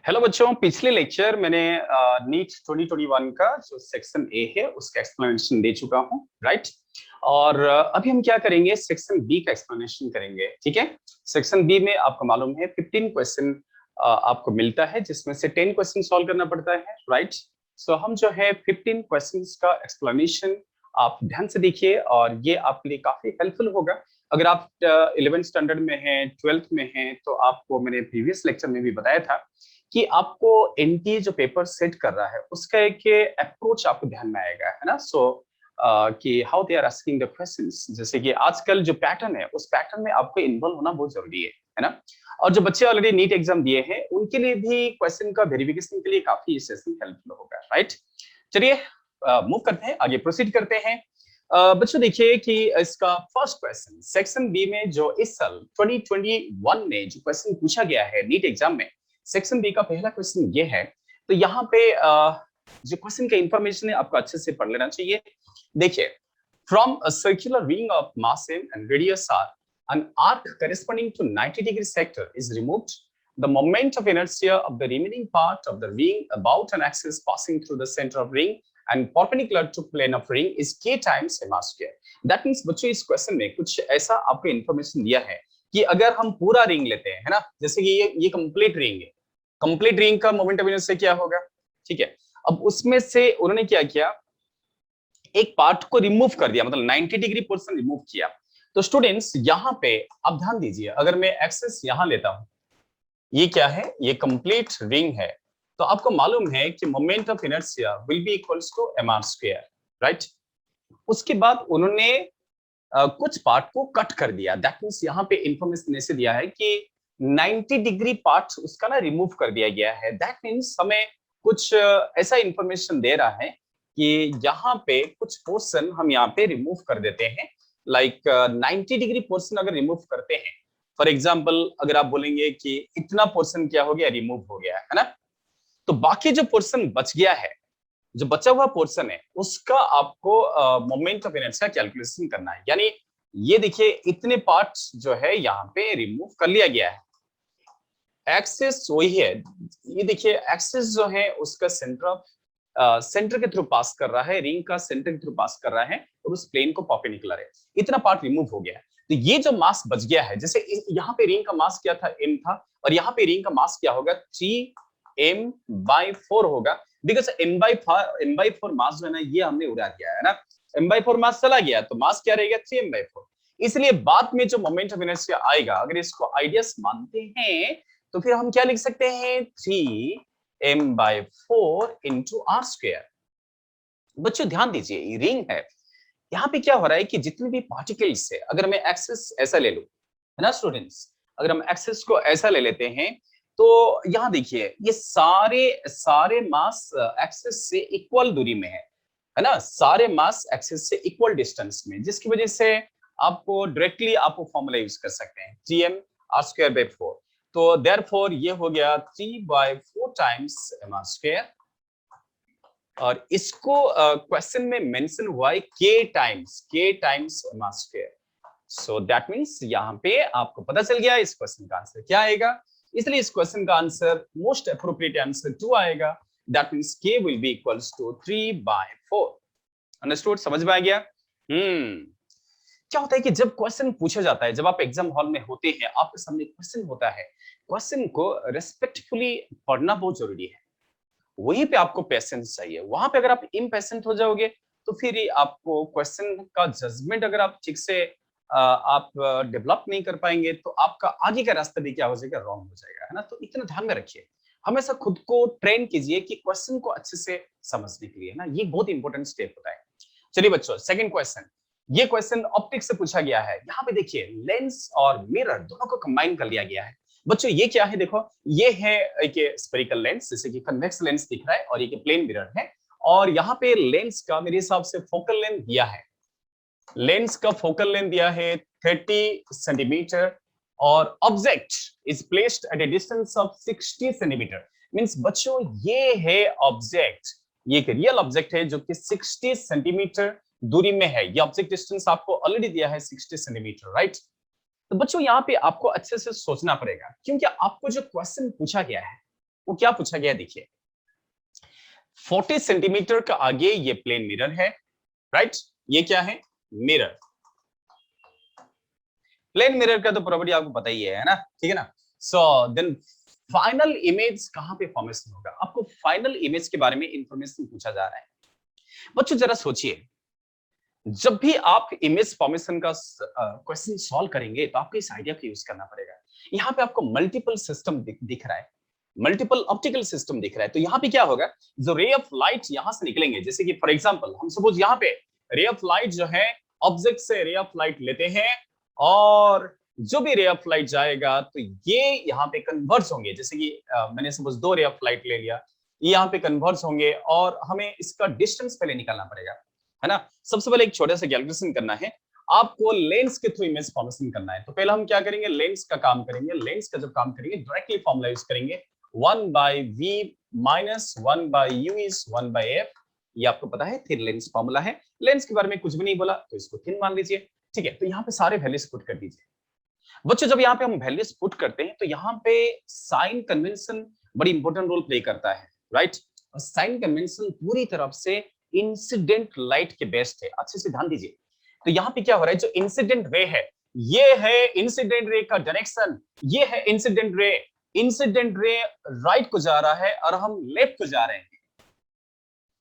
Hello बच्चों, पिछले lecture मैंने नीट 2021 का जो सेक्शन ए है उसका एक्सप्लेनेशन दे चुका हूं, राइट। और अभी हम क्या करेंगे, सेक्शन बी का एक्सप्लेनेशन करेंगे। ठीक है। सेक्शन बी में आपको मालूम है 15 क्वेश्चन आपको मिलता है, जिसमें से 10 क्वेश्चन सॉल्व करना पड़ता है, राइट। सो हम जो है 15 क्वेश्चन का एक्सप्लेनेशन आप ध्यान से देखिए और ये आपके लिए काफी हेल्पफुल होगा। अगर आप 11th स्टैंडर्ड में हैं, 12th में हैं, तो आपको मैंने प्रीवियस लेक्चर में भी बताया था कि आपको एनटीए जो पेपर सेट कर रहा है उसका एक अप्रोच आपको ध्यान में आएगा, है ना। सो कि how they are asking the questions, जैसे कि आजकल जो पैटर्न है उस पैटर्न में आपको इन्वॉल्व होना बहुत जरूरी है ना। और जो बच्चे ऑलरेडी नीट एग्जाम दिए हैं उनके लिए भी क्वेश्चन का वेरिफिकेशन के लिए काफी सेशन हेल्पफुल होगा, राइट। चलिए मूव करते हैं, आगे प्रोसीड करते हैं। बच्चों देखिए कि इसका फर्स्ट क्वेश्चन सेक्शन बी में जो इस साल 2021 में जो क्वेश्चन पूछा गया है नीट एग्जाम में, सेक्शन बी का पहला क्वेश्चन ये है। तो यहाँ पे जो क्वेश्चन का इंफॉर्मेशन है आपको अच्छे से पढ़ लेना चाहिए। देखिए, from a circular ring of mass m and radius r, an arc corresponding to 90-degree sector is removed. The moment of inertia of the remaining part of the ring about an axis passing through the center of ring and perpendicular to plane of ring is k times m r square. That means बच्चों इस question में कुछ ऐसा आपको information दिया है कि अगर हम पूरा रिंग लेते हैं, है ना, जैसे कि ये कंप्लीट रिंग है, कंप्लीट रिंग का मोमेंट ऑफ इनर्शिया क्या होगा, ठीक है। अब उसमें से उन्होंने क्या किया, एक पार्ट को रिमूव कर दिया, मतलब 90 डिग्री पोर्शन रिमूव किया। तो स्टूडेंट्स यहाँ पे आप ध्यान दीजिए, अगर मैं एक्सेस यहां लेता हूं, ये क्या है, ये कंप्लीट रिंग है, तो आपको मालूम है कि moment of inertia will be equals to mr square, right. उसके बाद उन्होंने कुछ पार्ट को कट कर दिया। दैट मींस यहाँ पे इंफॉर्मेशन ऐसे दिया है कि 90 डिग्री पार्ट उसका ना रिमूव कर दिया गया है। दैट मींस हमें कुछ ऐसा इंफॉर्मेशन दे रहा है कि यहाँ पे कुछ पोर्शन हम यहाँ पे रिमूव कर देते हैं। लाइक 90 डिग्री पोर्शन अगर रिमूव करते हैं, फॉर एग्जाम्पल अगर आप बोलेंगे कि इतना पोर्शन क्या हो गया, रिमूव हो गया, है ना, तो बाकी जो पोर्शन बच गया है, जो बचा हुआ पोर्शन है, उसका आपको मोमेंट ऑफ इनर्शिया कैलकुलेशन करना है। यानी ये देखिए इतने पार्ट्स जो है यहाँ पे रिमूव कर लिया गया है। एक्सिस वही है, ये देखिए एक्सिस जो है उसका सेंटर के थ्रू पास कर रहा है, रिंग का सेंटर के थ्रू पास कर रहा है और उस प्लेन को परपेंडिकुलर है। इतना पार्ट रिमूव हो गया है, तो ये जो मास बच गया है, जैसे यहाँ पे रिंग का मास क्या था, m था, और यहाँ पे रिंग का मास क्या होगा, 3m/4 होगा। बिकॉज m/4 मास जो है ना, ये हमने उड़ा दिया है ना, m/4 मास चला गया तो मास क्या रहेगा, 3m/4। इसलिए बाद में जो मोमेंट ऑफ इनर्शिया आएगा, अगर इसको आइडियस मानते हैं तो फिर हम क्या लिख सकते हैं, 3m/4 इंटू आर स्क्वायर। बच्चों ध्यान दीजिए, ये रिंग है, यहाँ पे क्या हो रहा है कि जितने भी पार्टिकल्स है, अगर मैं एक्सेस ऐसा ले लूं, है ना स्टूडेंट्स, अगर हम एक्सेस को ऐसा ले लेते हैं तो यहाँ देखिए ये सारे सारे मास एक्सेस से इक्वल दूरी में है ना, सारे मास एक्सेस से इक्वल डिस्टेंस में, जिसकी वजह से आपको डायरेक्टली आपको फॉर्मूला यूज कर सकते हैं, 3m/r²/4। तो देयरफॉर ये हो गया 3/4 टाइम्स mr²। और इसको क्वेश्चन में मेंशन हुआ है k times mr²। So that means यहाँ पे आपको पता चल गया इस क्वेश्चन का आंसर क्या आएगा। इसलिए इस क्वेश्चन का आंसर मोस्ट एप्रोप्रिएट आंसर 2 आएगा। That means k will be equals to 3/4। Understood, समझ में आ गया। क्या होता है कि जब क्वेश्चन पूछा जाता है, जब आप एग्जाम हॉल में होते हैं, आपके सामने क्वेश्चन होता है, क्वेश्चन को रेस्पेक्टफुली पढ़ना बहुत जरूरी है। वहीं पे आपको पेशेंस चाहिए। वहां पे अगर आप इम्पेशेंट हो जाओगे तो फिर आपको क्वेश्चन का जजमेंट अगर आप ठीक से आप डेवलप नहीं कर पाएंगे तो आपका आगे का रास्ता भी क्या हो जाएगा, रॉन्ग हो जाएगा, है ना। तो इतना ध्यान में रखिए, हमेशा खुद को ट्रेन कीजिए कि क्वेश्चन को अच्छे से समझने के लिए, है ना, ये बहुत इंपॉर्टेंट स्टेप होता है। चलिए बच्चों, सेकंड क्वेश्चन, ये क्वेश्चन ऑप्टिक्स से पूछा गया है। यहाँ पे देखिए लेंस और मिरर दोनों को कंबाइन कर लिया गया है। बच्चों ये क्या है, देखो ये है एक स्फेरिकल लेंस, जैसे कि कन्वेक्स लेंस दिख रहा है, और ये प्लेन मिरर है। और यहाँ पे लेंस का मेरे हिसाब से फोकल लेंथ दिया है, लेंस का फोकल लेंथ दिया है 30 सेंटीमीटर, और object is placed at A distance of 60 centimetre. Means बच्चों ये है ऑब्जेक्ट, ये एक रियल ऑब्जेक्ट है जो कि 60 सेंटीमीटर दूरी में है। ये ऑब्जेक्ट डिस्टेंस आपको ऑलरेडी दिया है 60 सेंटीमीटर, राइट। तो बच्चों यहाँ पे आपको अच्छे से सोचना पड़ेगा, क्योंकि आपको जो क्वेश्चन पूछा गया है वो क्या पूछा गया देखिए, 40 सेंटीमीटर का आगे ये प्लेन मिरर है, राइट? ये क्या है? मिरर। प्लेन मिरर का तो प्रॉपर्टी आपको पता ही है ना, ठीक है ना? सो देन फाइनल इमेज कहां पे फॉर्मेशन होगा? आपको फाइनल इमेज के बारे में इंफॉर्मेशन पूछा जा रहा है। बच्चों जरा सोचिए, जब भी आप इमेज फॉर्मेशन का क्वेश्चन सॉल्व करेंगे तो आपको इस आइडिया का यूज करना पड़ेगा। यहाँ पे आपको मल्टीपल सिस्टम दिख रहा है, मल्टीपल ऑप्टिकल सिस्टम दिख रहा है। तो यहाँ पे क्या होगा, जो रे ऑफ लाइट यहाँ से निकलेंगे, जैसे कि फॉर एग्जांपल हम सपोज यहाँ पे रे ऑफ लाइट जो है ऑब्जेक्ट से रे ऑफ लाइट लेते हैं, और जो भी रे ऑफ लाइट जाएगा तो ये यहाँ पे कन्वर्ज होंगे। जैसे कि मैंने सपोज 2 रे ऑफ लाइट ले लिया, ये यहाँ पे कन्वर्ज होंगे और हमें इसका डिस्टेंस पहले निकालना पड़ेगा, है ना? सबसे पहले एक छोटा सा कैलकुलेशन करना है, आपको लेंस के थ्रू इमेज फॉर्मेशन करना है। तो पहले हम क्या करेंगे, लेंस का काम करेंगे। लेंस का जब काम करेंगे डायरेक्टली फॉर्मूला यूज करेंगे, 1/v minus 1/u is 1/f। ये आपको पता है थिन लेंस फॉर्मूला है। लेंस के बारे में कुछ भी नहीं बोला तो इसको थिन मान लीजिए, ठीक है? तो यहाँ पे सारे वैल्यूज पुट कर दीजिए। बच्चों जब यहाँ पे हम वैल्यूज पुट करते हैं तो यहाँ पे साइन कन्वेंशन बड़ी इंपॉर्टेंट रोल प्ले करता है, राइट? और साइन कन्वेंशन पूरी तरफ से इंसिडेंट लाइट के बेस्ड है। अच्छे से ध्यान दीजिए। तो यहाँ पे क्या हो रहा है, जो इंसिडेंट रे है, ये है इंसिडेंट रे का डायरेक्शन, ये है incident ray. Incident ray right को जा रहा है और हम लेफ्ट को जा रहे हैं।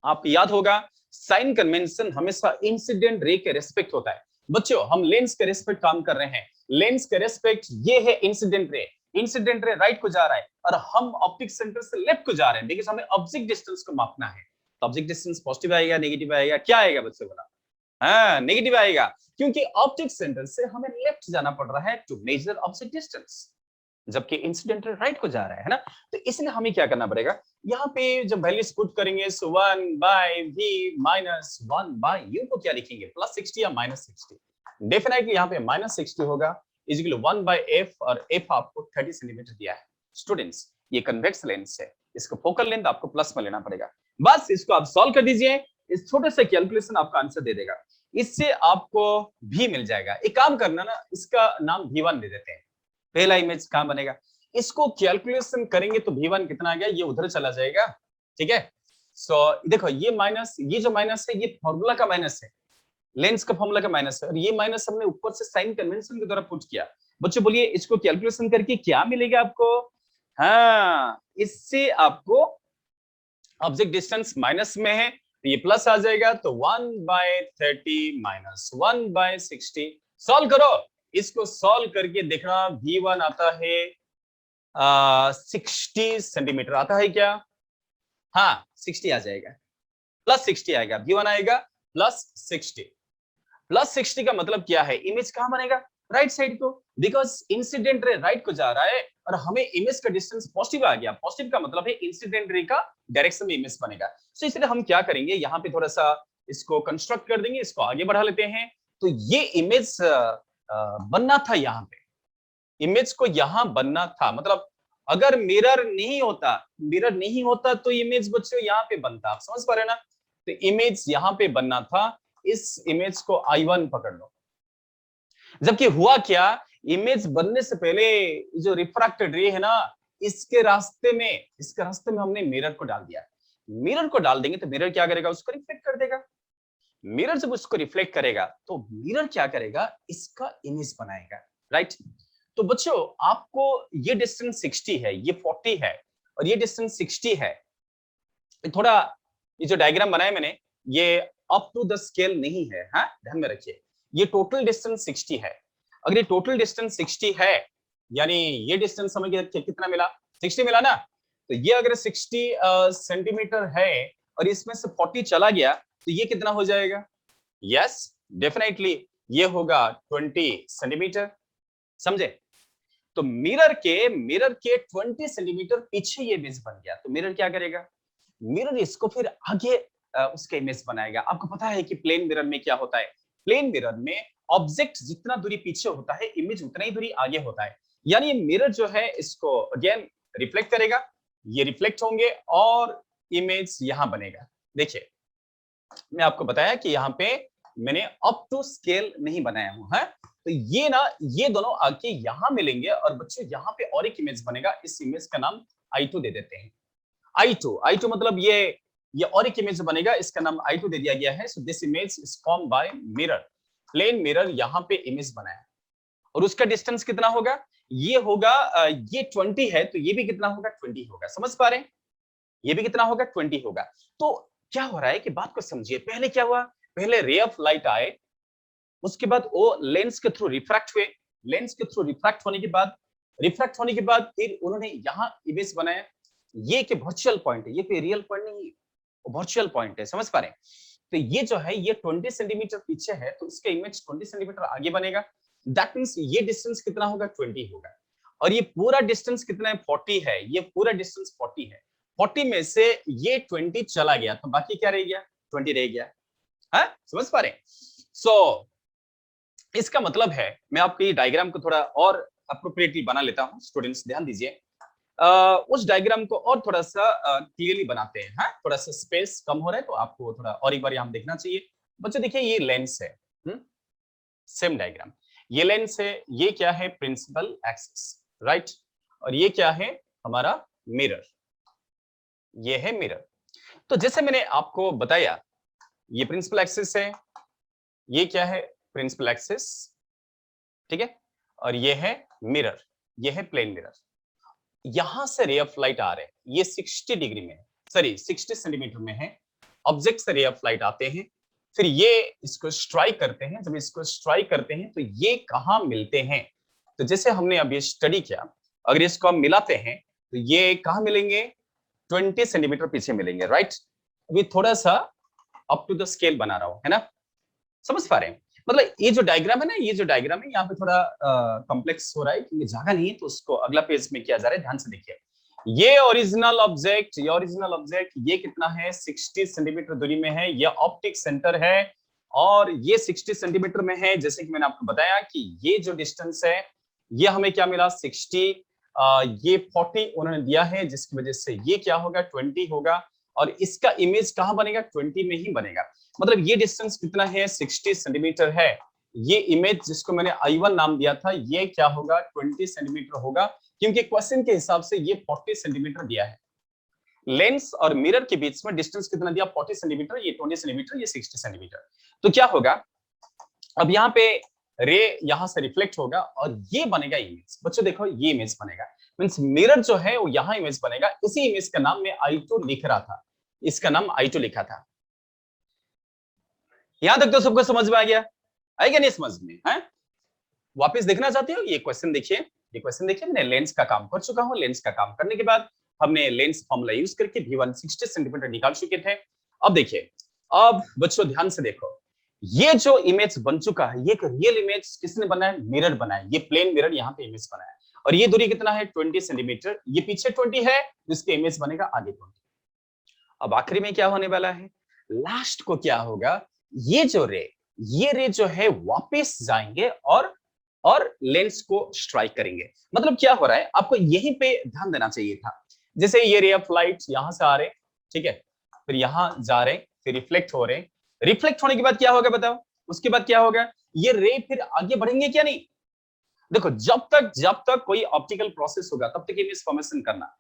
आपको याद होगा साइन कन्वेंशन हमेशा इंसिडेंट रे के रेस्पेक्ट होता है। बच्चों हम लेंस के रेस्पेक्ट काम कर रहे हैं, लेंस के रेस्पेक्ट ये है incident ray. Incident ray right को जा रहा है और हम ऑप्टिक सेंटर से लेफ्ट को जा रहे हैं, बिकॉज़ हमें ऑब्जेक्ट डिस्टेंस को मापना है। तो ऑब्जेक्ट डिस्टेंस पॉजिटिव आएगा, नेगेटिव आएगा, क्या आएगा बच्चों बोला? हाँ, नेगेटिव आएगा, क्योंकि ऑप्टिक सेंटर से हमें लेफ्ट जाना पड़ रहा है टू मेजर ऑब्जेक्ट डिस्टेंस, जबकि इंसिडेंट राइट को जा रहा है ना? तो इसलिए हमें क्या करना पड़ेगा, यहाँ पे जब वैल्यूज पुट करेंगे, सो 1/v माइनस 1/u को क्या लिखेंगे, +60 या -60? डेफिनेटली यहाँ पे -60 होगा, इज इक्वल टू 1/f, और f आपको 30 सेंटीमीटर दिया है। स्टूडेंट्स ये कन्वेक्स लेंस है, इसको फोकल लेंथ आपको प्लस में लेना पड़ेगा। बस इसको आप सॉल्व कर दीजिए, इस छोटे से कैलकुलेशन आपका आंसर दे देगा, इससे आपको भी मिल जाएगा। एक काम करना ना, इसका नाम v1 दे देते हैं। पहला इमेज कहां बनेगा, इसको कैलकुलेशन करेंगे तो v1 कितना आ गया, ये उधर चला जाएगा, ठीक है? सो देखो ये माइनस, ये जो माइनस है ये फॉर्मूला का माइनस है, लेंस का फॉर्मूला का माइनस है, और ये माइनस हमने ऊपर से साइन कन्वेंशन के द्वारा पुट किया। बच्चों बोलिए इसको कैलकुलेशन करके क्या मिलेगा आपको? हाँ, इससे आपको ऑब्जेक्ट डिस्टेंस माइनस में है तो ये प्लस आ जाएगा, तो 1/30 माइनस 1/60। सॉल्व करो, इसको सॉल्व करके देखना, v1 आता है 60 सेंटीमीटर आता है क्या? हाँ 60 आ जाएगा, +60 आएगा, v1 आएगा +60। +60 का मतलब क्या है, इमेज कहां बनेगा, राइट साइड को, बिकॉज इंसिडेंट रे राइट को जा रहा है और हमें इमेज का डिस्टेंस पॉजिटिव आ गया। पॉजिटिव का मतलब है इंसिडेंट रे का डायरेक्शन में इमेज बनेगा। सो इसलिए हम क्या करेंगे, यहाँ पे थोड़ा सा इसको कंस्ट्रक्ट कर देंगे, इसको आगे बढ़ा लेते हैं। तो ये इमेज बनना था, यहाँ पे इमेज को यहाँ बनना था, मतलब अगर मिरर नहीं होता तो इमेज बच्चों यहाँ पे बनता, आप समझ पा रहे ना? तो इमेज यहाँ पे बनना था, इस इमेज को I1 पकड़ लो। जबकि हुआ क्या, इमेज बनने से पहले जो रिफ्रैक्टेड रे है ना, इसके रास्ते में हमने मिरर को डाल दिया। मिरर को डाल देंगे तो मिरर क्या करेगा, उसको रिफ्लेक्ट कर देगा। मिरर जब उसको रिफ्लेक्ट करेगा तो मिरर क्या करेगा, इसका इमेज बनाएगा, राइट? तो बच्चों आपको ये डिस्टेंस 60 है, ये 40 है और ये डिस्टेंस 60 है। थोड़ा ये जो डायग्राम बनाया मैंने, ये अप टू द स्केल नहीं है, हाँ ध्यान में रखिए। ये टोटल डिस्टेंस 60 है। अगर ये टोटल डिस्टेंस 60 है, यानी ये डिस्टेंस हमें कितना मिला, 60 मिला ना? तो ये अगर 60 सेंटीमीटर है और इसमें से 40 चला गया तो ये कितना हो जाएगा? यस डेफिनेटली ये होगा 20 सेंटीमीटर, समझे? तो मिरर के 20 सेंटीमीटर पीछे ये इमेज बन गया। तो मिरर क्या करेगा, मिरर इसको फिर आगे उसका इमेज बनाएगा। आपको पता है कि प्लेन मिरर में क्या होता है, प्लेन मिरर में ऑब्जेक्ट जितना दूरी पीछे होता है, इमेज उतना ही दूरी आगे होता है। यानी मिरर जो है इसको अगेन रिफ्लेक्ट करेगा, ये रिफ्लेक्ट होंगे और इमेज यहां बनेगा। देखिए मैं आपको बताया कि यहाँ पे मैंने अप टू स्केल नहीं बनाया हूं, है? तो ये ना, ये दोनों आके यहां मिलेंगे और बच्चों यहाँ पे और एक इमेज बनेगा, इस इमेज का नाम I2 दे देते हैं। I2 मतलब ये और एक इमेज बनेगा, इसका नाम I2 दे दिया गया है। So this image is form by mirror, plane mirror यहाँ पे इमेज बना है, और उसका डिस्टेंस कितना होगा, ये होगा ये 20 है, तो ये भी कितना होगा, 20 होगा। समझ पा रहे हैं, ये भी कितना होगा, 20 होगा। तो क्या हो रहा है कि बात को समझिए, पहले क्या हुआ, पहले रे ऑफ लाइट आए, उसके बाद वो लेंस के थ्रू रिफ्रैक्ट हुए, लेंस के थ्रू रिफ्रैक्ट होने के बाद फिर उन्होंने यहाँ इमेज बनाया। ये कि वर्चुअल पॉइंट है, ये कोई रियल पॉइंट नहीं, वर्चुअल पॉइंट है। समझ पा रहे हैं, तो ये जो है ये 20 सेंटीमीटर पीछे है, तो इसका इमेज 20 सेंटीमीटर आगे बनेगा। दैट मींस ये डिस्टेंस कितना होगा, 20 होगा, और ये पूरा डिस्टेंस कितना है, 40 है, ये पूरा डिस्टेंस 40 है। 40 में से ये 20 चला गया, तो बाकी क्या रह गया, 20 रह गया। हाँ, समझ पा रहे हैं। सो इसका मतलब है, मैं आपको ये डायग्राम को थोड़ा और अप्रोप्रिएटली बना लेता हूं। स्टूडेंट्स ध्यान दीजिए, उस डायग्राम को और थोड़ा सा क्लियरली बनाते हैं। हाँ, थोड़ा सा स्पेस कम हो रहा है, तो आपको थोड़ा और एक बार यहाँ देखना चाहिए। बच्चों देखिए, ये लेंस है, सेम डायग्राम, ये लेंस है, ये क्या है, प्रिंसिपल एक्सिस, राइट, और ये क्या है, हमारा मिरर, ये है मिरर। तो जैसे मैंने आपको बताया, ये प्रिंसिपल एक्सिस है, ये क्या है, प्रिंसिपल एक्सिस, ठीक है, और ये है मिरर, ये है प्लेन मिरर। यहां से रे ऑफ लाइट आ रहे हैं, ये 60 डिग्री में, सॉरी 60 सेंटीमीटर में है, ऑब्जेक्ट से रे ऑफ लाइट आते हैं, फिर ये इसको स्ट्राइक करते हैं। जब इसको स्ट्राइक करते हैं तो ये कहां मिलते हैं, तो जैसे हमने अभी स्टडी किया, अगर इसको हम मिलाते हैं तो ये कहां मिलेंगे, 20 सेंटीमीटर पीछे मिलेंगे, राइट। अभी थोड़ा सा अप टू द स्केल बना रहा हूं, है ना, समझ पा रहे हैं। मतलब ये जो डायग्राम है ना, ये जो डायग्राम है यहाँ पे थोड़ा कॉम्प्लेक्स हो रहा है क्योंकि जगह नहीं है, तो उसको अगला पेज में किया जा रहा है, ध्यान से देखिए। ये ओरिजिनल ऑब्जेक्ट, ये कितना है, 60 सेंटीमीटर दूरी में है, ये ऑप्टिक सेंटर है, और ये 60 सेंटीमीटर में है। जैसे कि मैंने आपको बताया कि ये जो डिस्टेंस है, ये हमें क्या मिला, 60, ये 40 उन्होंने दिया है, जिसकी वजह से ये क्या होगा, 20 होगा, और इसका इमेज कहां बनेगा, 20 में ही बनेगा। मतलब ये डिस्टेंस कितना है, 60 सेंटीमीटर है। ये इमेज जिसको मैंने I1 नाम दिया था, ये क्या होगा, 20 सेंटीमीटर होगा, क्योंकि क्वेश्चन के हिसाब से ये 40 सेंटीमीटर दिया है। लेंस और मिरर के बीच में डिस्टेंस कितना दिया, 40 सेंटीमीटर, ये 20 सेंटीमीटर, ये 60 सेंटीमीटर। तो क्या होगा, अब यहाँ पे रे यहां से रिफ्लेक्ट होगा और ये बनेगा इमेज। बच्चों देखो, ये इमेज बनेगा, मींस मिरर जो है वो यहां इमेज बनेगा। इसी इमेज का नाम मैं I2 लिख रहा था, इसका नाम I2 लिखा था। यहां तक तो सबको समझ में आ गया, आएगा नहीं समझ में, है? वापस देखना चाहते हो, ये क्वेश्चन देखिए, ये क्वेश्चन देखिए, मैंने लेंस का काम कर चुका हूं। लेंस का काम करने के बाद हमने लेंस फॉर्मूला यूज करके V1 60 सेंटीमीटर निकाल चुके थे। अब देखिए, अब बच्चों ध्यान से देखो, ये जो इमेज बन चुका है, ये एक रियल इमेज किसने बनाया, मिरर बनाया, ये प्लेन मिरर यहाँ पे इमेज बनाया, और ये दूरी कितना है, 20 सेंटीमीटर, ये पीछे 20 है, जिसके इमेज बनेगा आगे 20। अब आखिरी में क्या होने वाला है, लास्ट को क्या होगा, ये रे जो है वापस जाएंगे और लेंस को स्ट्राइक करेंगे। मतलब क्या हो रहा है, आपको यहीं पे ध्यान देना चाहिए था। जैसे ये रे ऑफ लाइट यहां से आ रहे, ठीक है, फिर यहां जा रहे, फिर रिफ्लेक्ट हो रहे, रिफ्लेक्ट होने के बाद क्या होगा बताओ, उसके बाद क्या होगा, ये रे फिर आगे बढ़ेंगे क्या नहीं। देखो, जब तक कोई ऑप्टिकल प्रोसेस होगा तब तक इमेज फॉर्मेशन करना,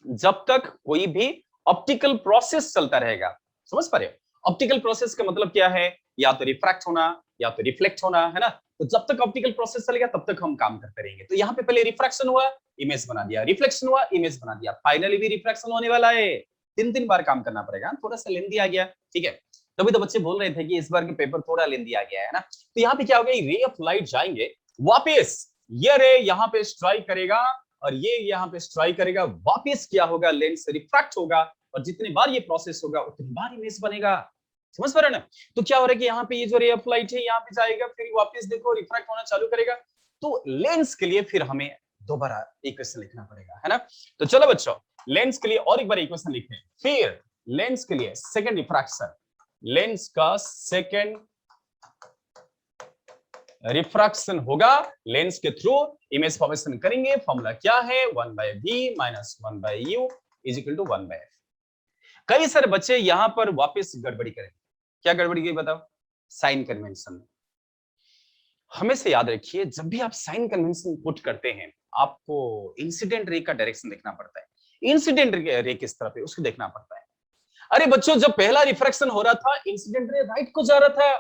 जब तक कोई भी ऑप्टिकल प्रोसेस चलता रहेगा। समझ पा रहे हो, ऑप्टिकल प्रोसेस का मतलब क्या है, या तो रिफ्रैक्ट होना या तो रिफ्लेक्ट होना, है ना। तो जब तक ऑप्टिकल प्रोसेस चलेगा तब तक हम काम करते रहेंगे। तो यहाँ पे पहले रिफ्रैक्शन हुआ, इमेज बना दिया, रिफ्लेक्शन हुआ, इमेज बना दिया, फाइनली भी रिफ्रैक्शन होने वाला है। 3 बार काम करना पड़ेगा, थोड़ा सा लेंदी आ गया, ठीक है। तभी तो बच्चे बोल रहे थे कि इस बार के पेपर थोड़ा लेंदी आ गया है ना। तो यहाँ पे क्या हो गया, रे ऑफ लाइट जाएंगे वापिस, ये रे यहाँ पे स्ट्राइक करेगा और ये यहाँ पे स्ट्राइक करेगा, वापिस क्या होगा, लेंस रिफ्रैक्ट होगा, और जितनी बार ये प्रोसेस होगा उतनी बार इमेज बनेगा। समझ पा रहे ना। तो क्या हो रहा है कि यहाँ पे ये जो रे ऑफ लाइट है यहाँ पे जाएगा, फिर वापस देखो रिफ्रैक्ट होना चालू करेगा। तो लेंस के लिए फिर हमें दोबारा इक्वेशन लिखना पड़ेगा, है ना। तो चलो बच्चों, लेंस के लिए और एक बार इक्वेशन लिखते हैं। फिर लेंस के लिए सेकंड रिफ्रैक्शन, लेंस का सेकंड रिफ्रैक्शन होगा, लेंस के थ्रू इमेज फॉर्मेशन करेंगे। फॉर्मूला क्या है, 1/v minus 1/u is equal to 1/f। कई सारे बच्चे यहां पर वापस गड़बड़ी करेंगे। क्या गड़बड़ी की बताओ, साइन कन्वेंशन। हमेशा याद रखिए, जब भी आप साइन कन्वेंशन पुट करते हैं, आपको इंसिडेंट रे का डायरेक्शन देखना पड़ता है। इंसिडेंट रे किस तरफ है उसको देखना पड़ता है। अरे बच्चों, जब पहला रिफ्रैक्शन हो रहा था इंसिडेंट रे राइट को जा रहा था,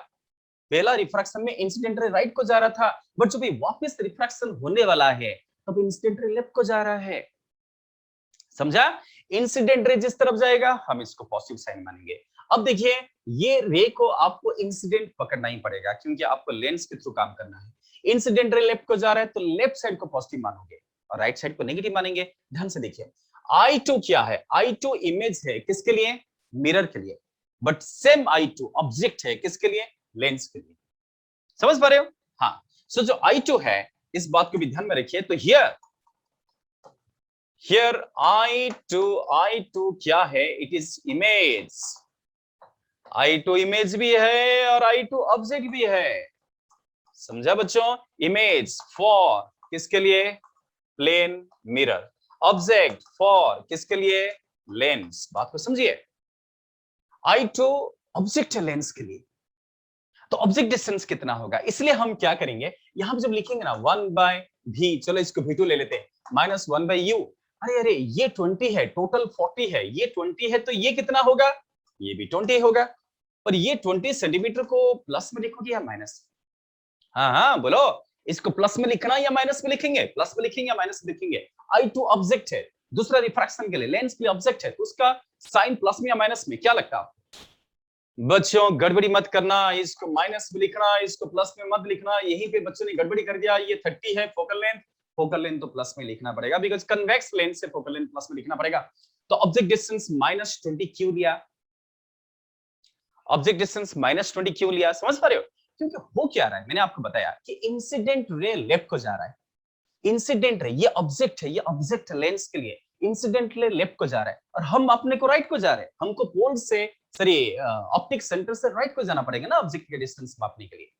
पहला रिफ्रैक्शन में इंसिडेंट रे राइट को जा रहा था, बट जब ये वापस रिफ्रैक्शन होने वाला है तब इंसिडेंट रे लेफ्ट को जा रहा है। समझा? इंसिडेंट रे जिस तरफ जाएगा हम इसको पॉजिटिव साइन मानेंगे। अब देखिए, ये रे को आपको इंसिडेंट पकड़ना ही पड़ेगा क्योंकि आपको लेंस के थ्रू काम करना है। इंसिडेंट रे लेफ्ट को जा रहा है तो लेफ्ट साइड को पॉजिटिव मानोगे और राइट साइड को नेगेटिव मानेंगे। ध्यान से देखिए, I2 क्या है? I2 इमेज है किसके लिए? मिरर के लिए। बट सेम I2 ऑब्जेक्ट है किसके लिए? लेंस के लिए। समझ पा रहे हो? हाँ। सो जो I2 है इस बात को भी ध्यान में रखिए। तो हियर I2 क्या है? It is image. I2 image भी है और I2 ऑब्जेक्ट भी है। समझा बच्चों? इमेज फॉर किसके लिए? Plane mirror. ऑब्जेक्ट फॉर किसके लिए? लेंस। बात को समझिए। I2 ऑब्जेक्ट है लेंस के लिए, तो ऑब्जेक्ट डिस्टेंस कितना होगा? इसलिए हम क्या करेंगे, यहां पे जब लिखेंगे ना 1/v, चलो इसको v2 ले लेते हैं, -1/u। अरे ये 20 है, टोटल 40 है, ये 20 है, तो ये कितना होगा? ये भी 20 होगा। और ये 20 सेंटीमीटर को प्लस में लिखोगे या माइनस? हाँ बोलो, इसको प्लस में लिखना या माइनस में लिखेंगे? प्लस में लिखेंगे या माइनस में लिखेंगे? I2 ऑब्जेक्ट है, दूसरा रिफ्रैक्शन के लिए लेंस के लिए ऑब्जेक्ट है, तो उसका साइन प्लस में या माइनस में? क्या लगता है आपको? बच्चों गड़बड़ी मत करना, इसको माइनस में लिखना, इसको प्लस में मत लिखना। यहीं पे बच्चों ने गड़बड़ी कर दिया। ये 30 है फोकल लेंथ तो प्लस में लिखना पड़ेगा, बिकॉज कन्वेक्स लेंस से फोकल लेंथ प्लस में लिखना पड़ेगा। तो ऑब्जेक्ट डिस्टेंस -20 क्यों लिया? ऑब्जेक्ट डिस्टेंस -20 क्यों लिया? समझ पा रहे हो? क्योंकि हो क्या रहा है, मैंने आपको बताया कि इंसिडेंट रे लेफ्ट को जा रहा है। इंसिडेंट रे, ये ऑब्जेक्ट है, ये ऑब्जेक्ट लेंस के लिए इंसिडेंट रे लेफ्ट को जा रहा है और हम अपने को राइट को जा रहे हैं। हमको पोल से सॉरी ऑप्टिक सेंटर से राइट को जाना पड़ेगा ना ऑब्जेक्ट के डिस्टेंस मापने के लिए।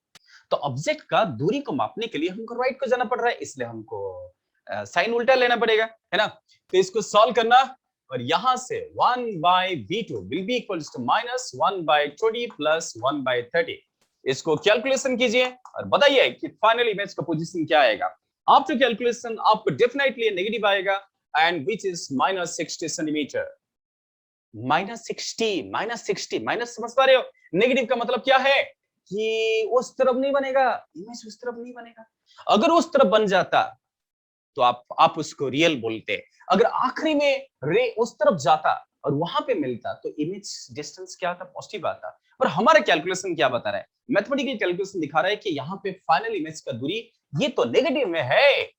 तो ऑब्जेक्ट का दूरी को मापने के लिए हमको राइट को जाना पड़ रहा है, इसलिए हमको साइन उल्टा लेना पड़ेगा, है ना? तो इसको सॉल्व करना और यहां से 1/v2 will be equals to -1/20 plus 1/30। इसको कैलकुलेशन कीजिए और बताइए कि फाइनल इमेज का पोजीशन क्या आएगा। आफ्टर कैलकुलेशन आपको डेफिनेटली नेगेटिव आएगा and which is -60 centimetre. -60 minus, समझ पा रहे हो? नेगेटिव का मतलब क्या है कि उस तरफ नहीं बनेगा, इमेज उस तरफ नहीं बनेगा। अगर उस तरफ बन जाता तो आप उसको रियल बोलते। अगर आखिरी में रे उस तरफ जाता और वहां पे मिलता तो इमेज डिस्टेंस क्या आता? पॉजिटिव आता। पर हमारा कैलकुलेशन क्या बता रहा है? मैथमेटिकल कैलकुलेशन दिखा रहा है कि यहाँ पे फाइनल इमेज का दूरी ये तो नेगेटिव में है।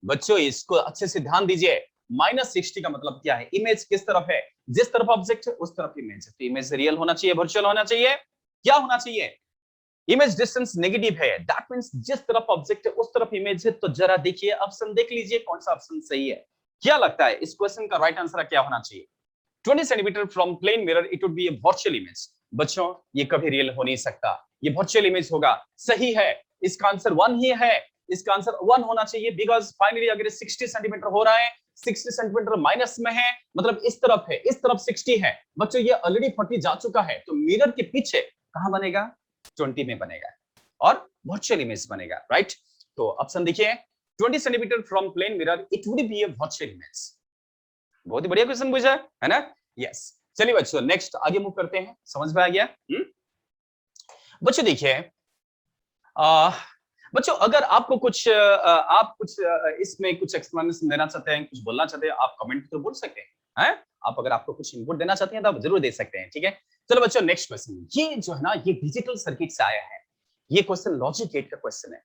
बच्चों इसको अच्छे से ध्यान दीजिए। -60 का मतलब क्या है? इमेज किस तरफ है? जिस तरफ ऑब्जेक्ट है उस तरफ इमेज है। तो इमेज रियल होना चाहिए, वर्चुअल होना चाहिए, क्या होना चाहिए? इमेज डिस्टेंस नेगेटिव है, दैट मींस जिस तरफ ऑब्जेक्ट है उस तरफ इमेज है। तो जरा देखिए, ऑप्शन देख लीजिए कौन सा ऑप्शन सही है। क्या लगता है इस क्वेश्चन का राइट आंसर क्या होना चाहिए? 20 centimetre from plane mirror it would be a virtual image. बच्चों ये कभी रियल हो नहीं सकता, ये वर्चुअल इमेज होगा। सही है, इसका आंसर 1 ही है, इसका आंसर 1 होना चाहिए, बिकॉज फाइनली अगर 60 सेंटीमीटर हो रहा है, 60 सेंटीमीटर माइनस में है, मतलब इस तरफ है, इस तरफ 60 है। बच्चों ये ऑलरेडी 40 जा चुका है, तो मिरर के पीछे कहां बनेगा? 20 में बनेगा और वर्चुअल इमेज बनेगा, राइट? तो ऑप्शन देखिए, 20 centimetre from plane mirror it would be a virtual image. बहुत ही बढ़िया क्वेश्चन पूछा है ना? यस। चलिए बच्चों नेक्स्ट आगे मूव करते हैं। समझ में आ गया? बच्चों देखिए, बच्चों अगर आपको कुछ आप कुछ इसमें कुछ एक्सप्लेनेशन देना चाहते हैं, कुछ बोलना चाहते हैं, आप कमेंट तो बोल सकते हैं। आप अगर आपको कुछ इनपुट देना चाहते हैं तो आप जरूर दे सकते हैं, ठीक है? चलो बच्चों नेक्स्ट क्वेश्चन, ये जो है ना ये डिजिटल सर्किट से आया है। ये क्वेश्चन लॉजिक गेट का क्वेश्चन है।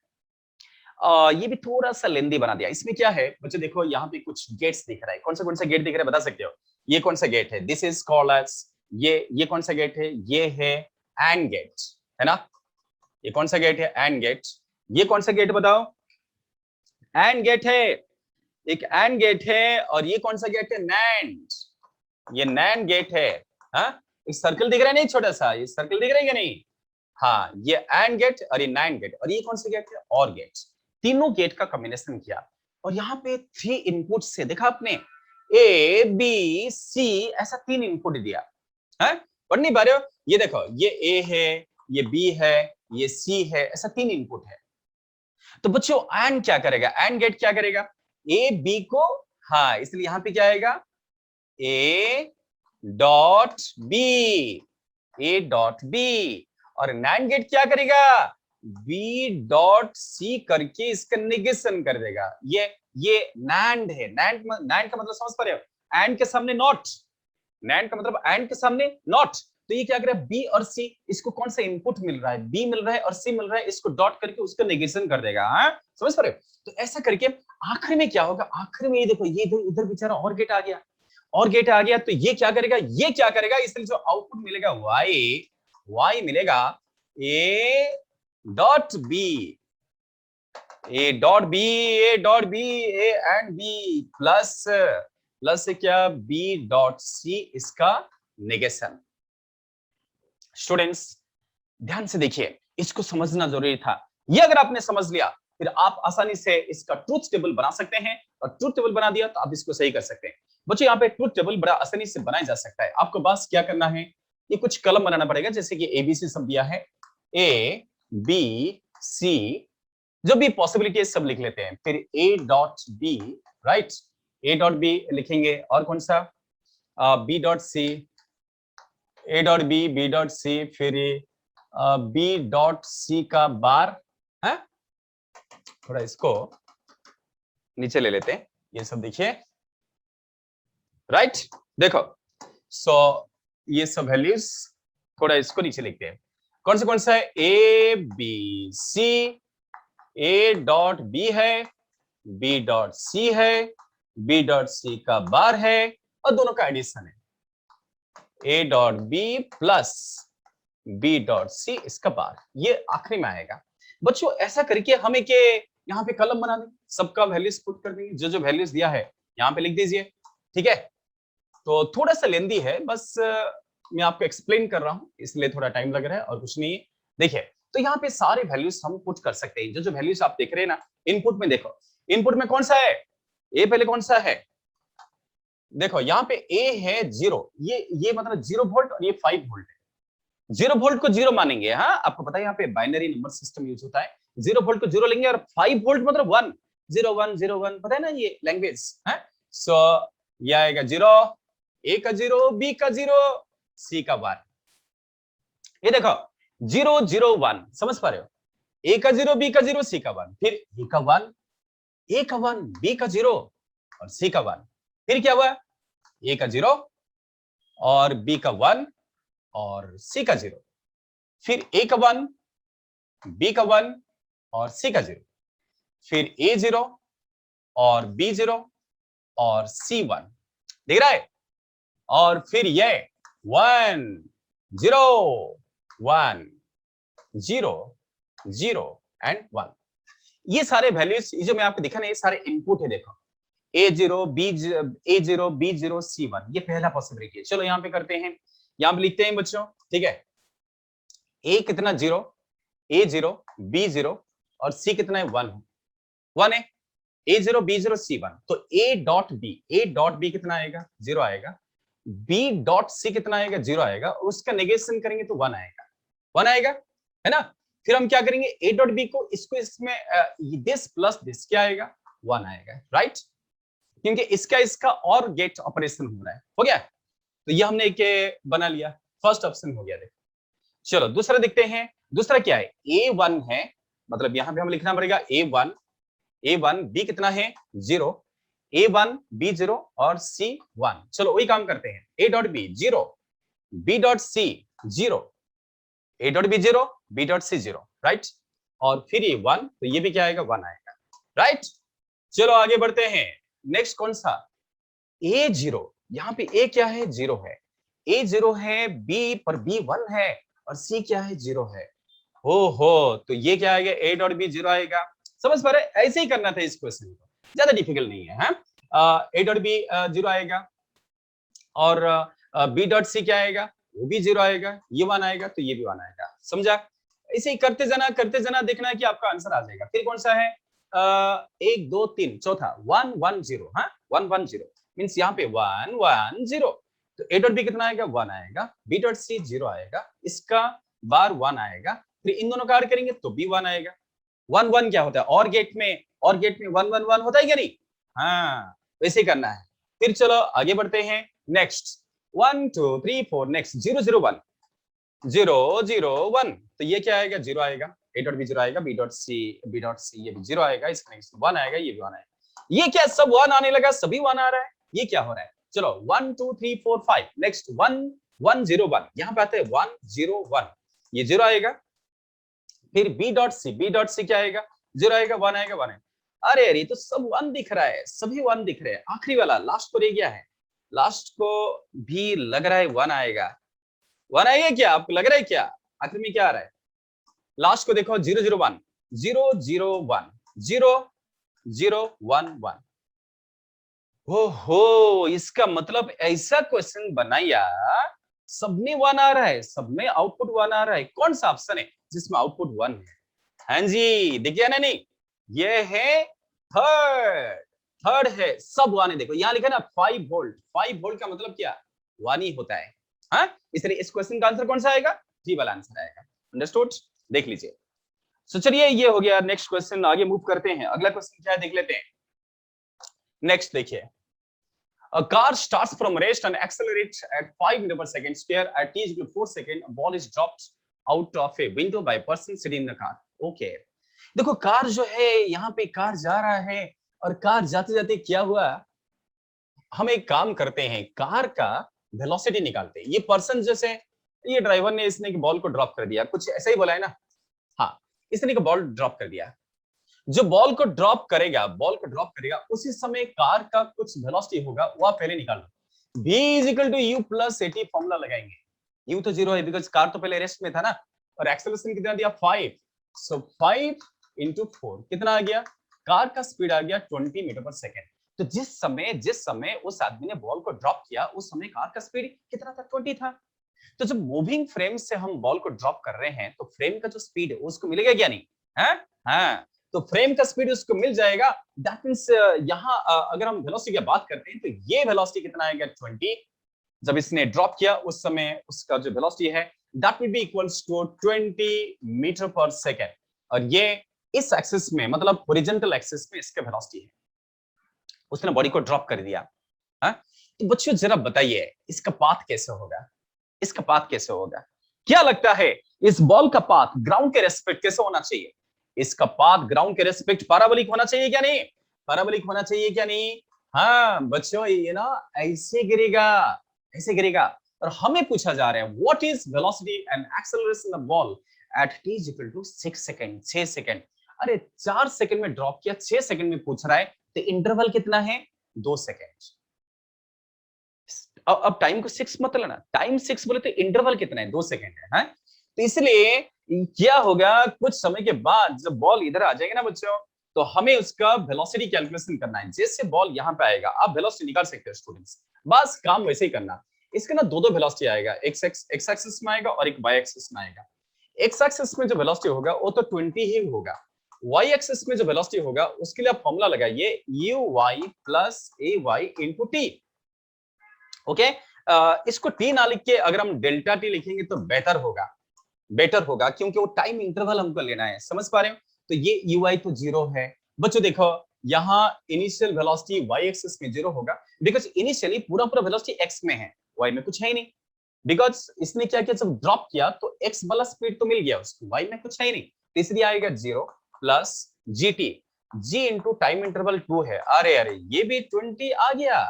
ये भी थोड़ा सा लेंदी बना दिया। इसमें क्या है बच्चों, देखो यहाँ पे कुछ गेट्स दिख रहा है। कौन सा गेट दिख रहा है बता सकते हो? ये कौन सा गेट है? दिस इज कॉल्ड एज, ये कौन सा गेट है? ये है एंड गेट, है ना? ये कौन सा गेट है? And gate. ये कौन सा गेट बताओ? एंड गेट है, एक एंड गेट है। और ये कौन सा गेट है? नैंड। ये नैंड गेट है। हाँ, एक सर्कल दिख रहा है नहीं छोटा सा, ये सर्कल दिख रहा है क्या नहीं? हाँ, ये एंड गेट और ये नैंड गेट। और ये कौन सा गेट है? और गेट। तीनों गेट का कॉम्बिनेशन किया और यहाँ पे 3 इनपुट्स से देखा आपने, ए बी सी, ऐसा 3 इनपुट दिया है। पढ़ नहीं पा रहे हो? ये देखो, ये ए है, ये बी है, ये सी है, ऐसा 3 इनपुट है। तो बच्चों एंड क्या करेगा? एंड गेट क्या करेगा? ए बी को, हाँ इसलिए यहां पे क्या आएगा, A dot B, A dot B. और नैंड गेट क्या करेगा, बी डॉट सी करके इसका नेगेशन कर देगा। ये नैंड है, नैंड का मतलब समझ पा रहे हो, एंड के सामने नॉट, नैंड का मतलब एंड के सामने नॉट। तो ये क्या करेगा, बी और सी, इसको कौन सा इनपुट मिल रहा है, बी मिल रहा है और सी मिल रहा है, इसको डॉट करके उसका नेगेशन कर देगा। हाँ समझ पा रहे हो। तो ऐसा करके आखिर में क्या होगा, आखिर में ये देखो, ये इधर बेचारा और गेट आ गया, और गेट आ गया, तो ये क्या करेगा, ये क्या करेगा, इसलिए जो आउटपुट मिलेगा वाई मिलेगा A dot B, A dot B, A dot B, A and B plus plus से क्या, बी डॉट सी, इसका नेगेशन। स्टूडेंट्स ध्यान से देखिए, इसको समझना जरूरी था। ये अगर आपने समझ लिया, फिर आप आसानी से इसका ट्रूथ टेबल बना सकते हैं, और ट्रूथ टेबल बना दिया तो आप इसको सही कर सकते हैं। बच्चों यहाँ पे ट्रूथ टेबल बड़ा आसानी से बनाया जा सकता है। आपको बस क्या करना है, ये कुछ कलम बनाना पड़ेगा, जैसे कि एबीसी सब दिया है, ए बी सी, जो भी पॉसिबिलिटी है सब लिख लेते हैं, फिर A dot B, right, A dot B लिखेंगे, और कौन सा, B dot C, A dot B, B dot C, फिर बी डॉट सी का बार है, थोड़ा इसको नीचे ले लेते हैं, ये सब देखिए, राइट, देखो, सो ये सब वैल्यूज थोड़ा इसको नीचे लिखते हैं। कौन सा है, A B C, A dot B है, बी डॉट सी है, बी डॉट सी का बार है, और दोनों का एडिशन है, A dot B plus B dot C इसका बार, ये आखिरी में आएगा। बच्चों ऐसा करके हमें के यहाँ पे कलम बना दें, सबका वैल्यूज पुट कर देंगे, जो जो वैल्यूज दिया है यहाँ पे लिख दीजिए, ठीक है। तो थोड़ा सा लेंदी है, बस मैं आपको एक्सप्लेन कर रहा हूँ, इसलिए थोड़ा टाइम लग रहा है, और कुछ नहीं है। देखिए, तो यहाँ पे सारे वैल्यूज हम पुट कर सकते हैं, जो जो वैल्यूज आप देख रहे हैं ना, इनपुट में देखो, इनपुट में कौन सा है, ए पहले कौन सा है, देखो यहाँ पे ए है 0, ये मतलब 0 वोल्ट, और ये 5 वोल्ट है। 0 वोल्ट को 0 मानेंगे, हाँ आपको पता है यहाँ पे बाइनरी नंबर सिस्टम यूज होता है, 0 वोल्ट को 0 लेंगे, और 5 वोल्ट मतलब 1, 0 1 0 1, पता है ना ये लैंग्वेज है। सो ये आएगा 0, ए का 0, बी का 0, सी का 1। ये देखो 0 0 1, समझ पा रहे हो, ए का 0, बी का 0, सी का 1, फिर ए का 1, ए का 1, बी का 0 और सी का 1, फिर क्या हुआ, ए का 0 और बी का 1 और सी का 0, फिर ए का 1, बी का 1 और सी का 0, फिर ए 0 और बी 0 और सी 1, देख रहा है, और फिर ये 1 0 1 0 0 एंड 1, ये सारे वैल्यूज जो मैं आपको दिखा ना, ये सारे इनपुट है। देखो A0 A0 B0 C1, ये पहला पॉसिबिलिटी है। चलो यहाँ पे करते हैं, यहाँ पे लिखते हैं बच्चों, ठीक है, A कितना 0, A0 B0 और C कितना है 1 है, A0 B0 C1, तो A डॉट B कितना आएगा, 0 आएगा, B डॉट C कितना आएगा, 0 आएगा, उसका नेगेशन करेंगे तो 1 आएगा, 1 आएगा, है ना। फिर हम क्या करेंगे, A डॉट B को इसको इसमें दिस प्लस दिस क्या आएगा, 1 आएगा, राइट, क्योंकि इसका और गेट ऑपरेशन हो रहा है, हो गया। तो ये हमने एक बना लिया, फर्स्ट ऑप्शन हो गया। देखो चलो दूसरा देखते हैं, दूसरा क्या है, A1 है, मतलब यहां पे हम लिखना पड़ेगा A1 B कितना है 0, A1 B 0 और C 1। चलो वही काम करते हैं, A dot B 0, B dot C 0, A dot B 0, B dot C 0, right, और फिर ये 1, तो ये भी क्या आएगा, 1 आएगा, राइट। चलो आगे बढ़ते हैं, नेक्स्ट कौन सा, A0, यहाँ पे A क्या है, 0 है, A0 है, B पर B 1 है, और C क्या है, 0 है, हो तो ये क्या आएगा, A डॉट B 0 आएगा, समझ पा रहे, ऐसे ही करना था इस क्वेश्चन को, ज्यादा डिफिकल्ट नहीं है, A डॉट B 0 आएगा, और B डॉट C क्या आएगा, वो भी 0 आएगा, ये 1 आएगा, तो ये भी 1 आएगा, समझा। ऐसे ही करते जाना, देखना है कि आपका आंसर आ जाएगा। फिर कौन सा है, 1 2 3 चौथा 1 1 0, हाँ 1 1 0 मीन्स यहाँ पे 1 1 0, तो A डॉट B कितना आएगा, 1 आएगा, B डॉट C 0 आएगा, इसका बार 1 आएगा, फिर इन दोनों का ऐड करेंगे तो भी 1 आएगा। 1 1 क्या होता है, और गेट में 1 1 1 होता है क्या नहीं, हाँ वैसे ही करना है। फिर चलो आगे बढ़ते हैं। नेक्स्ट 1 2 3 4 नेक्स्ट 0 0 1 0 0 1, तो ये क्या आएगा? 0 आएगा। ए डॉट बी 0 आएगा, बी डॉट सी ये भी 0 आएगा, इसका नेक्स्ट 1 आएगा, ये भी 1 आएगा। ये क्या सब 1 आने लगा, सभी 1 आ रहा है, ये क्या हो रहा है? चलो 1 2 3 4 5 नेक्स्ट 1 1 0 1, यहाँ पे आते हैं 1 0 1, ये 0 आएगा। फिर बी डॉट सी क्या आएगा? 0 आएगा, 1 आएगा, 1 आएगा। अरे अरे, तो सब 1 दिख रहा है, सभी 1 दिख रहे हैं। आखिरी वाला लास्ट को रह गया है, लास्ट को भी लग रहा है 1 आएगा। 1 आएगा क्या? आपको लग रहा है क्या? आखिर में क्या आ रहा है? लास्ट को देखो 0 0 1 0 0 1 0 0 1 1। ओहो, इसका मतलब ऐसा क्वेश्चन बनाया, सबने 1 आ रहा है, सब में आउटपुट 1 आ रहा है। कौन सा ऑप्शन है जिसमें आउटपुट 1 है? हाँ जी, देखिए ना, नहीं ये है थर्ड है, सब 1 है। देखो यहाँ लिखा ना 5 वोल्ट, 5 वोल्ट का मतलब क्या? 1 ही होता है। हाँ, इसलिए इस क्वेश्चन का आंसर कौन सा आएगा? जी वाला आंसर आएगा। अंडरस्टूड? देख लीजिए। सो चलिए, ये हो गया। नेक्स्ट क्वेश्चन आगे मूव करते हैं। अगला क्वेश्चन क्या है देख लेते हैं। नेक्स्ट देखिए, a car starts from rest and accelerates at 5 meter per second square at t equal 4 second. A ball is dropped out of a window by a person sitting in the car. Okay. देखो car जो है, यहाँ पे car जा रहा है, और car जाते जाते क्या हुआ, हम एक काम करते हैं, कार का वेलोसिटी निकालते हैं। ये पर्सन जैसे, ये ड्राइवर ने इसने बॉल को ड्रॉप कर दिया, कुछ ऐसा ही बोला है ना? हाँ, इसने बॉल ड्रॉप कर दिया। जो बॉल को ड्रॉप करेगा उसी समय कार का कुछ वेलोसिटी होगा, वो आप पहले निकाल लो। v is equal to u plus at formula लगाएंगे। u तो 0 है बिकॉज कार तो पहले रेस्ट में था ना, और एक्सेलरेशन कितना दिया? 5। सो 5 into 4 कितना आ गया? कार का स्पीड आ गया 20 मीटर पर सेकेंड। तो जिस समय उस आदमी ने बॉल को ड्रॉप किया, उस समय कार का स्पीड कितना था? 20 था। तो जब मूविंग फ्रेम से हम बॉल को ड्रॉप कर रहे हैं, तो फ्रेम का जो स्पीड है उसको मिलेगा क्या? नहीं है? हाँ, तो फ्रेम का स्पीड उसको मिल जाएगा। दैट मींस यहाँ अगर हम वेलोसिटी की बात करते हैं, तो ये वेलोसिटी कितना आएगा? 20। जब इसने ड्रॉप किया उस समय उसका जो वेलोसिटी है, that will be equals to 20 metre पर सेकेंड। और ये इस एक्सिस में, मतलब हॉरिजॉन्टल एक्सिस में इसका वेलोसिटी है। उसने बॉडी को ड्रॉप कर दिया। हाँ, तो बच्चों जरा बताइए इसका पाथ कैसे होगा? इसका पाथ कैसे होगा? क्या लगता है इस बॉल का पाथ ग्राउंड के रेस्पेक्ट कैसे होना चाहिए? इसका पाथ ग्राउंड के रेस्पेक्ट पैराबोलिक होना चाहिए क्या? नहीं, पैराबोलिक होना चाहिए क्या? नहीं। हाँ बच्चों, ये ना ऐसे गिरेगा, ऐसे गिरेगा। और हमें पूछा जा रहा है what is velocity and acceleration of ball at t is equal to 6 second. 6 second, अरे 4 सेकंड में ड्रॉप किया, 6 सेकंड में पूछ रहा है, तो इंटरवल कितना है? 2 सेकंड। अब टाइम को 6 मत लेना, टाइम 6 बोले तो इंटरवल कितना है? 2 सेकंड है। तो इसलिए क्या होगा, कुछ समय के बाद जब बॉल इधर आ जाएगा ना बच्चों, तो हमें उसका वेलोसिटी कैलकुलेशन करना है। जैसे बॉल यहाँ पे आएगा, आप वेलोसिटी निकाल सकते हो स्टूडेंट्स, बस काम वैसे ही करना। इसका ना दो वेलोसिटी आएगा, एक्स एक्सिस में आएगा और एक वाई एक्सिस में आएगा। एक्स एक्सिस में जो वेलोसिटी होगा वो तो 20 ही होगा। वाई एक्सिस में जो वेलोसिटी होगा उसके लिए आप फॉर्मूला लगाइए, U Y plus A Y into T. Okay, इसको टी ना लिख के अगर हम डेल्टा टी लिखेंगे तो बेटर होगा, क्योंकि वो टाइम इंटरवल हमको लेना है। समझ पा रहे हो? तो ये ui तो 0 है। बच्चों देखो, यहाँ इनिशियल वेलोसिटी y एक्सिस में 0 होगा, बिकॉज इनिशियली पूरा वेलोसिटी x में है, y में कुछ है ही नहीं। बिकॉज इसने क्या किया, जब ड्रॉप किया तो x वाला स्पीड तो मिल गया उसको, y में कुछ है ही नहीं। तीसरी आएगा 0 plus gt, g into time interval 2 है। अरे अरे, ये भी 20 आ गया,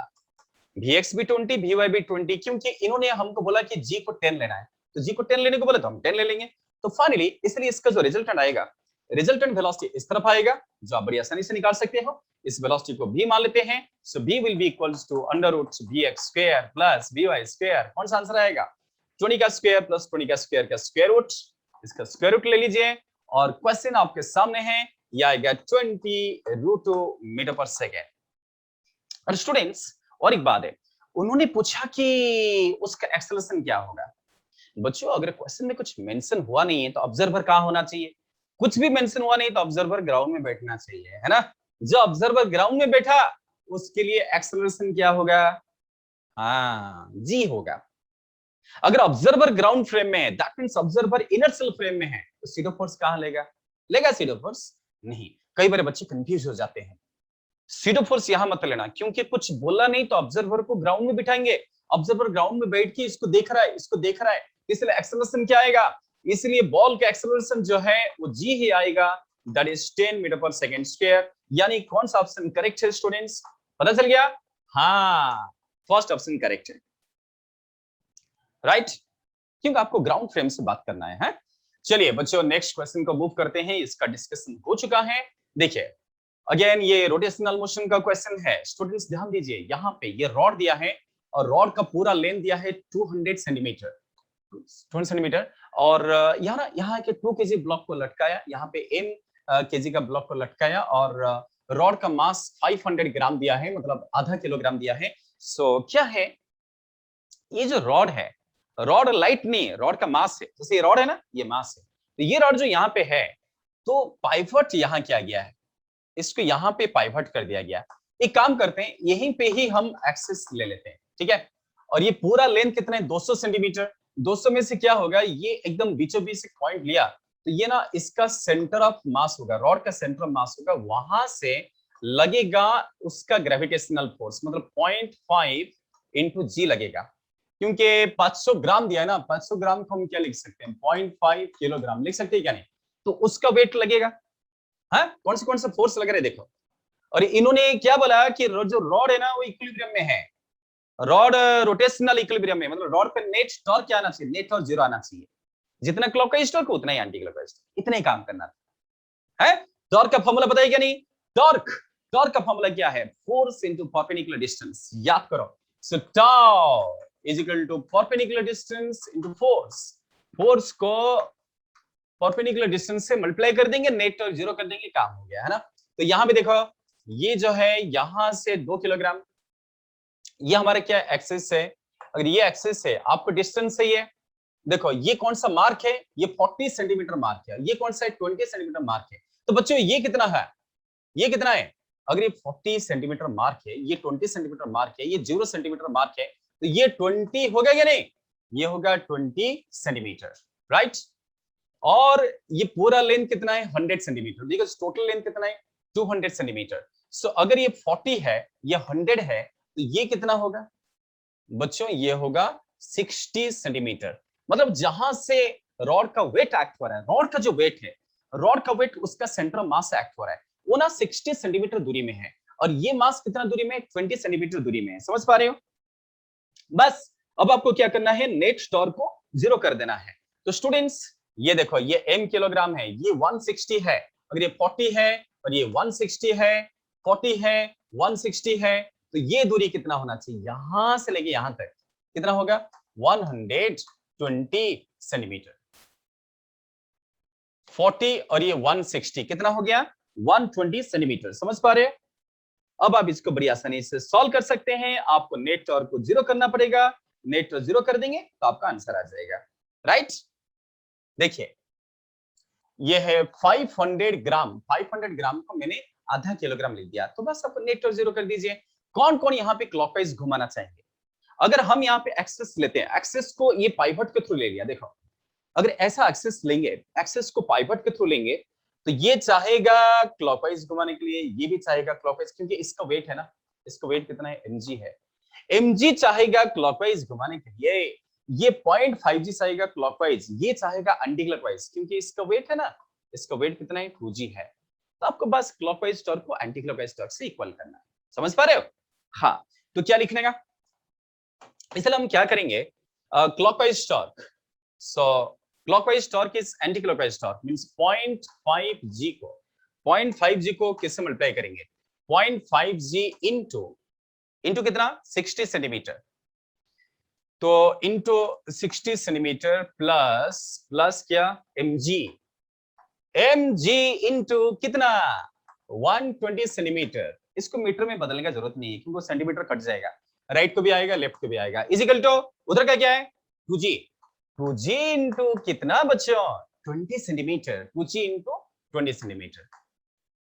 vx भी 20, vy भी 20, क्योंकि इन्होंने हमको बोला कि g को 10 लेना है, तो g को 10 लेने को बोले तो हम 10 ले लेंगे। तो फाइनली इसलिए इसका जो रिजल्टेंट आएगा, रिजल्टेंट वेलोसिटी इस तरफ आएगा, जो आप बड़ी आसानी से निकाल सकते हो। इस वेलोसिटी को v मान लेते हैं, so v will be equals to under root vx square plus vy square. कौन सा आंसर आएगा? 20 का स्क्वायर प्लस 20 का स्क्वायर का स्क्वायर रूट, इसका स्क्वायर रूट ले लीजिए, और क्वेश्चन आपके सामने है, यह आएगा 20√2 मीटर पर सेकेंड। और स्टूडेंट्स, और एक बात है, उन्होंने पूछा कि उसका एक्सेलरेशन क्या होगा। बच्चों, अगर क्वेश्चन में कुछ मेंशन हुआ नहीं है तो ऑब्जर्वर कहाँ होना चाहिए? कुछ भी मेंशन हुआ नहीं तो ऑब्जर्वर ग्राउंड में बैठना चाहिए, है ना? जो ऑब्जर्वर ग्राउंड में बैठा उसके लिए एक्सेलरेशन क्या होगा? हाँ, जी होगा। अगर ऑब्जर्वर ग्राउंड फ्रेम में है, that means observer inertial frame में है, तो सीडो फोर्स कहाँ लेगा? सीडो फोर्स नहीं। कई बार बच्चे कंफ्यूज हो जाते हैं, सीडो फोर्स यहां मत लेना, क्योंकि कुछ बोला नहीं तो ऑब्जर्वर को ग्राउंड में बिठाएंगे, ऑब्जर्वर ग्राउंड में बैठ के इसको देख रहा है, इसको देख रहा है, इसलिए एक्सेलरेशन क्या आएगा, इसलिए बॉल का एक्सेलरेशन जो है वो जी ही आएगा, दैट इज 10 मीटर पर सेकंड स्क्वायर। यानी कौन सा ऑप्शन करेक्ट है स्टूडेंट्स, पता चल गया? हाँ, फर्स्ट ऑप्शन करेक्ट है, राइट, क्योंकि आपको ग्राउंड फ्रेम से बात करना है? चलिए बच्चों नेक्स्ट क्वेश्चन को मूव करते हैं, इसका डिस्कशन हो चुका है। देखिए अगेन ये रोटेशनल मोशन का क्वेश्चन है, स्टूडेंट्स ध्यान दीजिए, यहाँ पे ये रॉड दिया है और रॉड का पूरा लेंथ दिया है 200 सेंटीमीटर, 20 सेंटीमीटर, और यहाँ के 2 केजी ब्लॉक को लटकाया, यहाँ पे m केजी का ब्लॉक को लटकाया, और रॉड का मास 500 ग्राम दिया है, मतलब आधा किलोग्राम दिया है। सो क्या है, ये जो रॉड है, रॉड लाइट नहीं है, रॉड का मास है, जैसे ये रॉड है ना, ये मास है, तो ये रॉड जो यहाँ पे है, तो पाइवट यहाँ किया गया है, इसको यहाँ पे पाइवट कर दिया गया। एक काम करते हैं, यहीं पे ही हम एक्सेस ले लेते हैं, ठीक है, और ये पूरा लेंथ कितना है, 200 सेंटीमीटर, 200 में से क्या होगा, ये एकदम बीचों बीच से पॉइंट लिया, तो ये ना इसका सेंटर ऑफ मास होगा, रॉड का सेंटर ऑफ मास होगा, वहां से लगेगा उसका ग्रेविटेशनल फोर्स, मतलब 0.5 इंटू जी लगेगा, क्योंकि 500 ग्राम दिया है ना, 500 ग्राम को हम क्या लिख सकते हैं, 0.5 किलोग्राम लिख सकते हैं क्या नहीं, तो उसका वेट लगेगा। हाँ, कौन सा फोर्स लग रहा है देखो, और इन्होंने क्या बोला कि जो रॉड है ना वो इक्विलिब्रियम में है, रॉड रोटेशनल इक्विलिब्रियम में, मतलब रॉड पे नेट टॉर्क क्या आना चाहिए, नेट टॉर्क 0 आना चाहिए, जितना क्लॉकवाइज टॉर्क उतना ही एंटी क्लॉकवाइज टॉर्क, इतना ही काम करना है। टॉर्क का फॉर्मूला पता है क्या नहीं, टॉर्क टॉर्क का फॉर्मूला क्या है, फोर्स इनटू परपेंडिकुलर डिस्टेंस, याद करो, so tau is equal to perpendicular distance into force, force को परपेंडिकुलर डिस्टेंस से मल्टीप्लाई कर देंगे, नेट टॉर्क 0 कर देंगे, काम हो गया, है ना। तो यहां पे देखो, ये जो है यहां से 2 किलोग्राम, ये हमारा क्या एक्सेस है, अगर ये एक्सेस है, आपको डिस्टेंस है, ये देखो ये कौन सा मार्क है, ये 40 सेंटीमीटर मार्क है, ये कौन सा है, 20 सेंटीमीटर मार्क है, तो बच्चों ये कितना है, ये कितना है, अगर ये 40 सेंटीमीटर मार्क है, ये 20 सेंटीमीटर मार्क है, ये 0 सेंटीमीटर मार्क है, तो ये 20 होगा या नहीं, ये होगा 20 सेंटीमीटर, राइट, और ये पूरा लेंथ कितना है, 100 सेंटीमीटर, बिकॉज टोटल लेंथ कितना है, 200 सेंटीमीटर। सो अगर ये 40 है, ये 100 है, तो ये कितना होगा बच्चों, ये होगा 60 सेंटीमीटर, मतलब जहां से रॉड का वेट एक्ट हो रहा है, रॉड का जो वेट है, रॉड का वेट उसका सेंटर ऑफ मास एक्ट हो रहा है, वो ना 60 सेंटीमीटर दूरी में है, और ये मास कितना दूरी में है, 20 सेंटीमीटर दूरी में है, समझ पा रहे हो। बस अब आपको क्या करना है, नेट टॉर्क को 0 कर देना है। तो स्टूडेंट्स ये देखो, ये m किलोग्राम है, ये 160 है, अगर ये 40 है और ये 160 है, 40 है, 160 है, तो ये दूरी कितना होना चाहिए, यहां से लेके यहां तक कितना होगा, 120 सेंटीमीटर, 40 और ये 160 कितना हो गया, 120 सेंटीमीटर, समझ पा रहे हैं। अब आप इसको बड़ी आसानी से सॉल्व कर सकते हैं, आपको नेट टॉर्क को 0 करना पड़ेगा, नेट टॉर्क 0 कर देंगे तो आपका आंसर आ जाएगा, राइट। देखिए ये है 500 ग्राम, 500 ग्राम को मैंने आधा किलोग्राम लिख दिया, तो बस आप नेट टॉर्क 0 कर दीजिए। कौन कौन यहाँ पे क्लॉकवाइज घुमाना चाहेंगे, अगर हम यहाँ पे एक्सेस लेते हैं, एक्सेस को ये पाइवट के थ्रू ले लिया, देखो अगर ऐसा एक्सेस लेंगे, एक्सेस को पाइवट के थ्रू लेंगे, तो ये चाहेगा क्लॉकवाइज घुमाने के लिए, ये भी चाहेगा क्लॉकवाइज, क्योंकि इसका वेट है ना, इसका वेट कितना है, mg है, mg चाहेगा क्लॉकवाइज घुमाने के लिए, ये 0.5 जी चाहेगा क्लॉकवाइज, ये चाहेगा एंटी क्लॉकवाइज, क्योंकि इसका वेट है ना, इसका वेट कितना है, 2g है, तो आपको बस क्लॉकवाइज टॉर्क को एंटी क्लॉकवाइज टॉर्क से इक्वल करना है, समझ पा रहे हो। हाँ, तो क्या लिखने का, इसलिए हम क्या करेंगे, clockwise torque, so clockwise torque is anti clockwise torque means 0.5 g को, 0.5 g को किससे मल्टीप्लाई करेंगे, 0.5 g इनटू कितना, 60 सेंटीमीटर, तो इनटू 60 सेंटीमीटर प्लस क्या, mg, mg इनटू कितना, 120 सेंटीमीटर, इसको मीटर में बदलने की जरूरत नहीं है, क्योंकि सेंटीमीटर कट जाएगा, राइट को भी आएगा, लेफ्ट को भी आएगा, इजिकल टू उधर का क्या है, 2g, 2g इनटू कितना बच्चों, 20 सेंटीमीटर, 2g इनटू 20 सेंटीमीटर,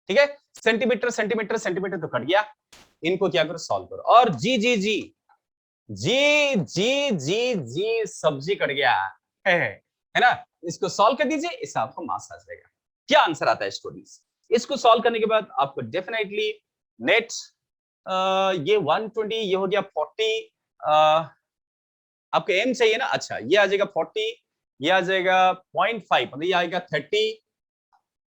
ठीक है, सेंटीमीटर सेंटीमीटर सेंटीमीटर तो कट गया, इनको क्या करो, सॉल्व करो, और जी जी जी जी जी जी जी सब्जी कट गया है ना, इसको सॉल्व कर दीजिए, इससे आपको मास आ जाएगा। क्या आंसर आता है स्टूडेंट्स, इसको सॉल्व करने के बाद आपको डेफिनेटली नेट ये 120, ये हो गया 40, आपको एम चाहिए ना, अच्छा ये आ जाएगा 40, ये आ जाएगा 0.5, मतलब ये आएगा 30,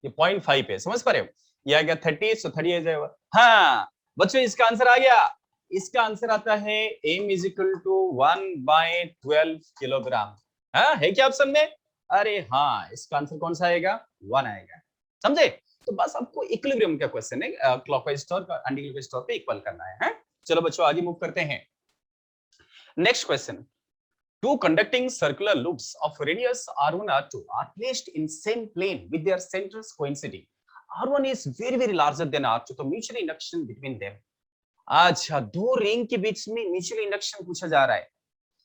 ये 0.5 है, समझ पा रहे हो, ये आ गया 30, सो 30 आ जाएगा। हाँ बच्चों इसका आंसर आ गया, इसका आंसर आता है m is equal to 1/12 kilogram. हाँ है क्या ऑप्शन में? अरे हाँ, इसका आंसर कौन सा आएगा? 1 आएगा, समझे? तो बस आपको इक्विलिब्रियम का क्वेश्चन है, क्लॉकवाइज टॉर्क और एंटी क्लॉकवाइज टॉर्क पे इक्वल करना है। चलो बच्चों आगे मूव करते हैं। Next question, two conducting circular loops of radius r1 r2 are placed in same plane with their centers coinciding. r1 is very larger than r2, तो mutual induction between them। अच्छा, दो रिंग के बीच में mutual induction पूछा जा रहा है।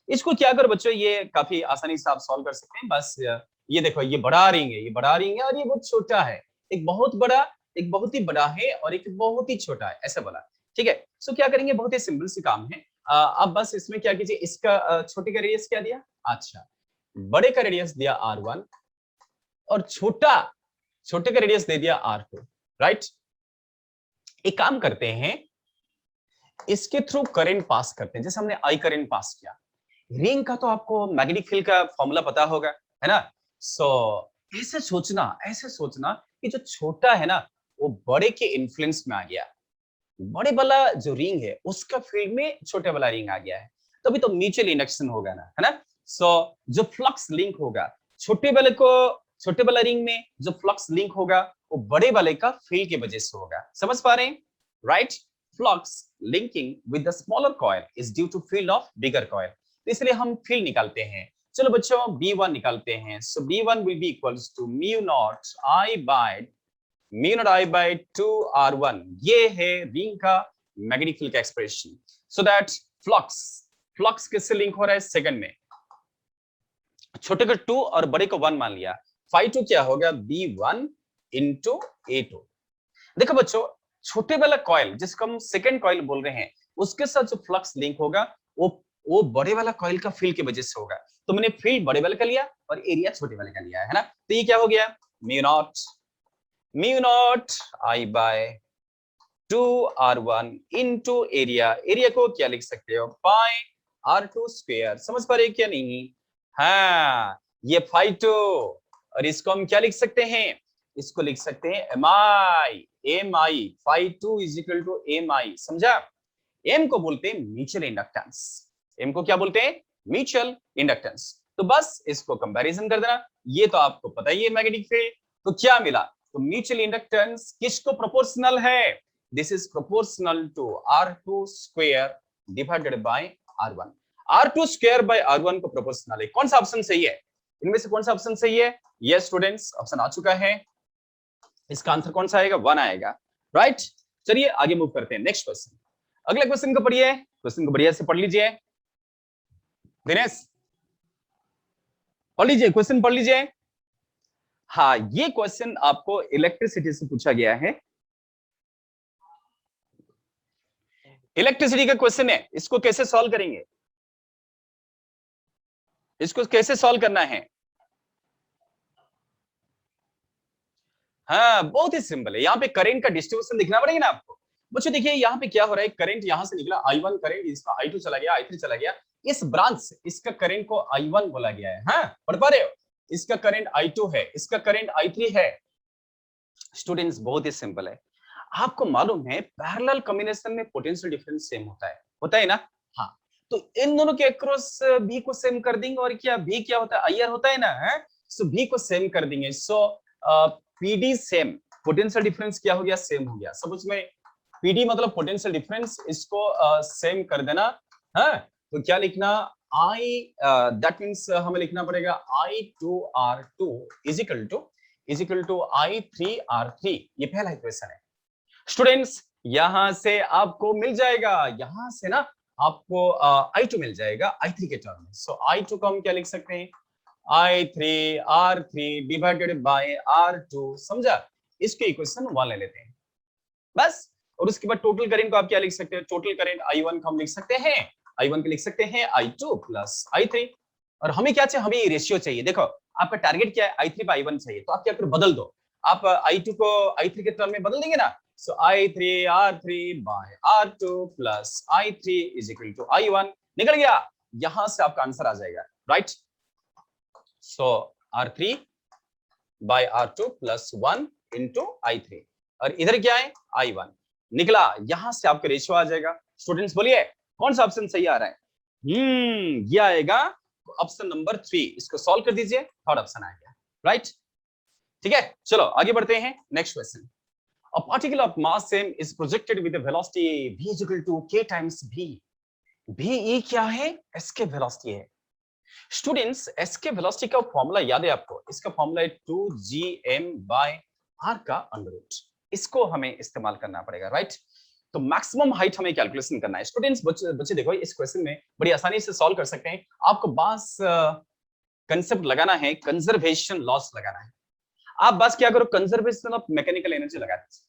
इसको क्या कर बच्चों, ये काफी आसानी से आप सॉल्व कर सकते हैं। बस ये देखो, ये बड़ा रिंग है, ये बड़ा रिंग है और ये बहुत छोटा है, एक बहुत बड़ा, एक बहुत ही बड़ा है और एक बहुत ही छोटा है, ऐसा बोला। ठीक है, सो क्या करेंगे, बहुत ही सिंपल सी काम है। अब बस इसमें क्या कीजिए, इसका छोटे का रेडियस क्या दिया, अच्छा बड़े का रेडियस दिया r1 और छोटे का रेडियस दे दिया r2, राइट। एक काम करते हैं, इसके थ्रू करंट पास करते हैं, जैसे हमने आई करंट पास किया। रिंग का तो आपको मैग्नेटिक फील्ड का फॉर्मूला पता होगा, है ना। सो ऐसे सोचना कि जो छोटा है ना वो बड़े के इन्फ्लुएंस में आ गया, बड़े वाला जो रिंग है उसका फील्ड में छोटे वाला रिंग आ गया है, तभी तो म्यूचुअल इंडक्शन होगा ना, है ना। सो जो फ्लक्स लिंक होगा छोटे वाला रिंग में, जो फ्लक्स लिंक होगा वो बड़े वाले का फील्ड की वजह से होगा, समझ पा रहे हैं, right. Flux linking with the smaller coil is due to field of bigger coil, तो इसलिए हम फील्ड निकालते हैं। चलो बच्चों B1 निकालते हैं। So B1 will be equals to mu not I by 2 R1, ये है रिंग का मैग्नेटिक फील्ड का एक्सप्रेशन। सो दैट फ्लक्स किससे लिंक हो रहा है, सेकंड में, छोटे को 2 और बड़े को 1 मान लिया, फाई 2 क्या हो गया, B1 into A2। देखो बच्चों, छोटे वाला कॉइल जिसको हम सेकंड कॉइल बोल रहे हैं, उसके साथ जो फ्लक्स लिंक होगा वो बड़े वाला कॉइल का फील्ड की वजह से होगा। तो मैंने फील्ड बड़े वाले का लिया और एरिया छोटे वाले का लिया, है ना। तो ये क्या हो गया, mu not I by 2 R1 into area को क्या लिख सकते हो, पाई R2 स्क्वायर, समझ पा रहे क्या नहीं। हाँ ये फाई 2, और इसको हम क्या लिख सकते हैं, इसको लिख सकते हैं M I phi 2 is equal to M I, समझा। एम को बोलते हैं म्यूचुअल इंडक्टेंस, एम को क्या बोलते हैं, म्यूचुअल इंडक्टेंस। तो बस इसको कंपैरिजन कर देना, ये तो आपको पता ही है मैग्नेटिक फील्ड, तो क्या मिला, तो म्यूचुअल इंडक्टेंस किसको प्रोपोर्शनल है, this is proportional to R2 square divided by R1। R2 square by R1 को प्रोपोर्शनल है। कौन सा ऑप्शन सही है, इनमें से कौन सा ऑप्शन सही है, यस स्टूडेंट्स ऑप्शन आ चुका है, इसका आंसर कौन सा आएगा, 1 आएगा, राइट। चलिए आगे मूव करते हैं, नेक्स्ट क्वेश्चन। अगले क्वेश्चन को पढ़िए, क्वेश्चन को बढ़िया से पढ़ लीजिए, दिनेश पढ़ लीजिए, क्वेश्चन पढ़ लीजिए। हाँ ये क्वेश्चन आपको इलेक्ट्रिसिटी से पूछा गया है, इलेक्ट्रिसिटी का क्वेश्चन है, इसको कैसे सॉल्व करेंगे, इसको कैसे सॉल्व करना है। हाँ बहुत ही सिंपल है, यहाँ पे करंट का डिस्ट्रीब्यूशन दिखना पड़ेगा ना आपको। बच्चों देखिए यहाँ पे क्या हो रहा है, करंट यहाँ से निकला I1 करंट, इसका I2 चला गया, I3 चला गया, इस ब्रांच से इसका करंट को I1 बोला गया है। हाँ पढ़ पा रहे हो, इसका करंट I2 है, इसका करंट I3 है। स्टूडेंट्स बहुत ही सिंपल है, आपको मालूम है पैरेलल कॉम्बिनेशन में पोटेंशियल डिफरेंस सेम होता है ना। हाँ तो इन दोनों के अक्रॉस भी को सेम कर देंगे, और क्या भी क्या होता है, IR होता है ना, सो भी को सेम कर देंगे। सो PD सेम, पोटेंशियल डिफरेंस क्या हो गया, सेम हो गया। सब उसमें PD मतलब पोटेंशियल डिफरेंस, इसको सेम कर देना। हाँ तो क्या लिखना, दैट मींस हमें लिखना पड़ेगा I2R2 is equal to I3R3, ये पहला इक्वेशन है। स्टूडेंट्स यहां से आपको मिल जाएगा, यहां से ना आपको I2 मिल जाएगा I3 के टर्म में। सो I2 को हम क्या लिख सकते हैं, I3R3 डिवाइडेड बाय R2, समझा। इसके इक्वेशन 1 ले लेते हैं बस, और उसके बाद टोटल करंट को आप क्या लिख सकते हैं, टोटल करंट I1 को हम लिख सकते हैं, I1 को लिख सकते हैं I2 प्लस I3, और हमें क्या चाहिए, हमें रेशियो चाहिए। देखो आपका टारगेट क्या है, I3 पे I1 चाहिए, तो आप क्या करो, बदल दो, आप I2 को I3 के टर्म में बदल देंगे ना, so I3 R3 by R2 plus I3 is equal to I1 निकल गया, यहां से आपका आंसर आ जाएगा, right. So R3 by R2 plus 1 into I3 और इधर क्या है I1 निकला, यहां से आपका रेशियो आ जाएगा। स्टूडेंट्स बोलिए कौन सा ऑप्शन सही आ रहा है? ये आएगा ऑप्शन नंबर 3, इसको सॉल्व कर दीजिए, थर्ड ऑप्शन आ गया, राइट। ठीक है, चलो आगे बढ़ते हैं, next question. A particle of mass m is projected with a velocity v is equal to k times v. ve क्या है? escape velocity है। स्टूडेंट्स escape velocity का फॉर्मूला याद है आपको? इसका फॉर्मूला है 2gm by r का अंडर रूट। इसको हमें इस्तेमाल करना पड़ेगा, राइट। तो मैक्सिमम हाइट हमें कैलकुलेशन करना है। स्टूडेंट्स बच्चे देखो इस क्वेश्चन में बड़ी आसानी से सॉल्व कर सकते हैं। आपको बस कंसेप्ट लगाना है, कंजर्वेशन लॉस लगाना है। आप बस क्या करो, कंजर्वेशन ऑफ मैकेनिकल एनर्जी लगा दीजिए,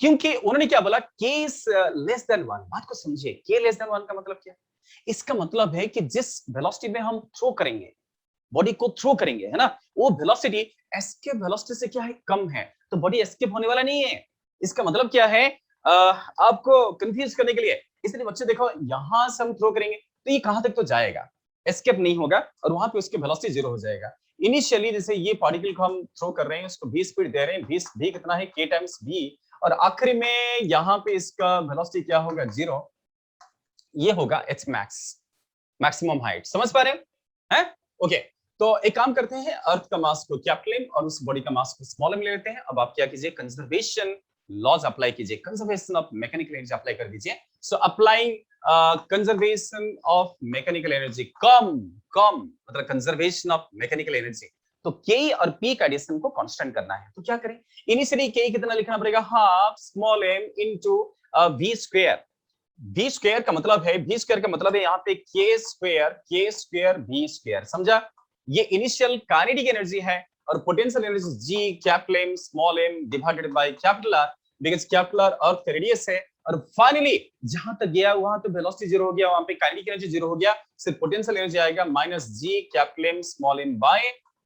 क्योंकि उन्होंने क्या बोला, k इज लेस देन 1। बात को समझिए, k लेस देन 1 का मतलब क्या है? इसका मतलब है कि जिस वेलोसिटी में हम थ्रो करेंगे, बॉडी को थ्रो करेंगे, है ना, वो वेलोसिटी एस्केप वेलोसिटी से क्या है, कम है, तो बॉडी एस्केप होने वाला नहीं है। इसका मतलब क्या है, आपको कंफ्यूज करने के लिए, इसलिए बच्चे देखो यहां से हम थ्रो करेंगे तो ये कहां तक तो जाएगा, एस्केप नहीं होगा और वहां पे उसकी वेलोसिटी जीरो हो जाएगा। इनिशियली जैसे ये पार्टिकल को हम थ्रो कर रहे हैं, उसको v स्पीड दे रहे हैं, v कितना है, k टाइम्स v, और आखिरी में यहाँ पे इसका वेलोसिटी क्या होगा, जीरो। ये होगा h मैक्स, मैक्सिमम हाइट। समझ पा रहे हैं? ओके, तो एक काम करते हैं, अर्थ का मास को कैपिटल M और उस बॉडी का मास को स्मॉल m ले लेते हैं। अब आप क्या कीजिए, कंजर्वेशन लॉज अप्लाई कीजिए, conservation of mechanical energy apply कर दीजिए। So applying conservation of mechanical energy, कम मतलब कंजर्वेशन ऑफ मैकेनिकल एनर्जी, तो k और p का एडिशन को कांस्टेंट करना है। तो क्या करें, इनिशियली k कितना लिखना पड़ेगा, half small m into v square. v square का मतलब है, v स्क्वायर का मतलब है यहाँ पे k स्क्वायर v स्क्वायर, समझा। ये इनिशियल काइनेटिक एनर्जी है और potential energy g capital M small m divided by capital R, because capital R अर्थ का रेडियस है। और फाइनली जहां तक गया वहां तो वेलोसिटी जीरो हो गया, वहां पे काइनेटिक एनर्जी जीरो हो गया, सिर्फ पोटेंशियल एनर्जी आएगा minus g capital M small m by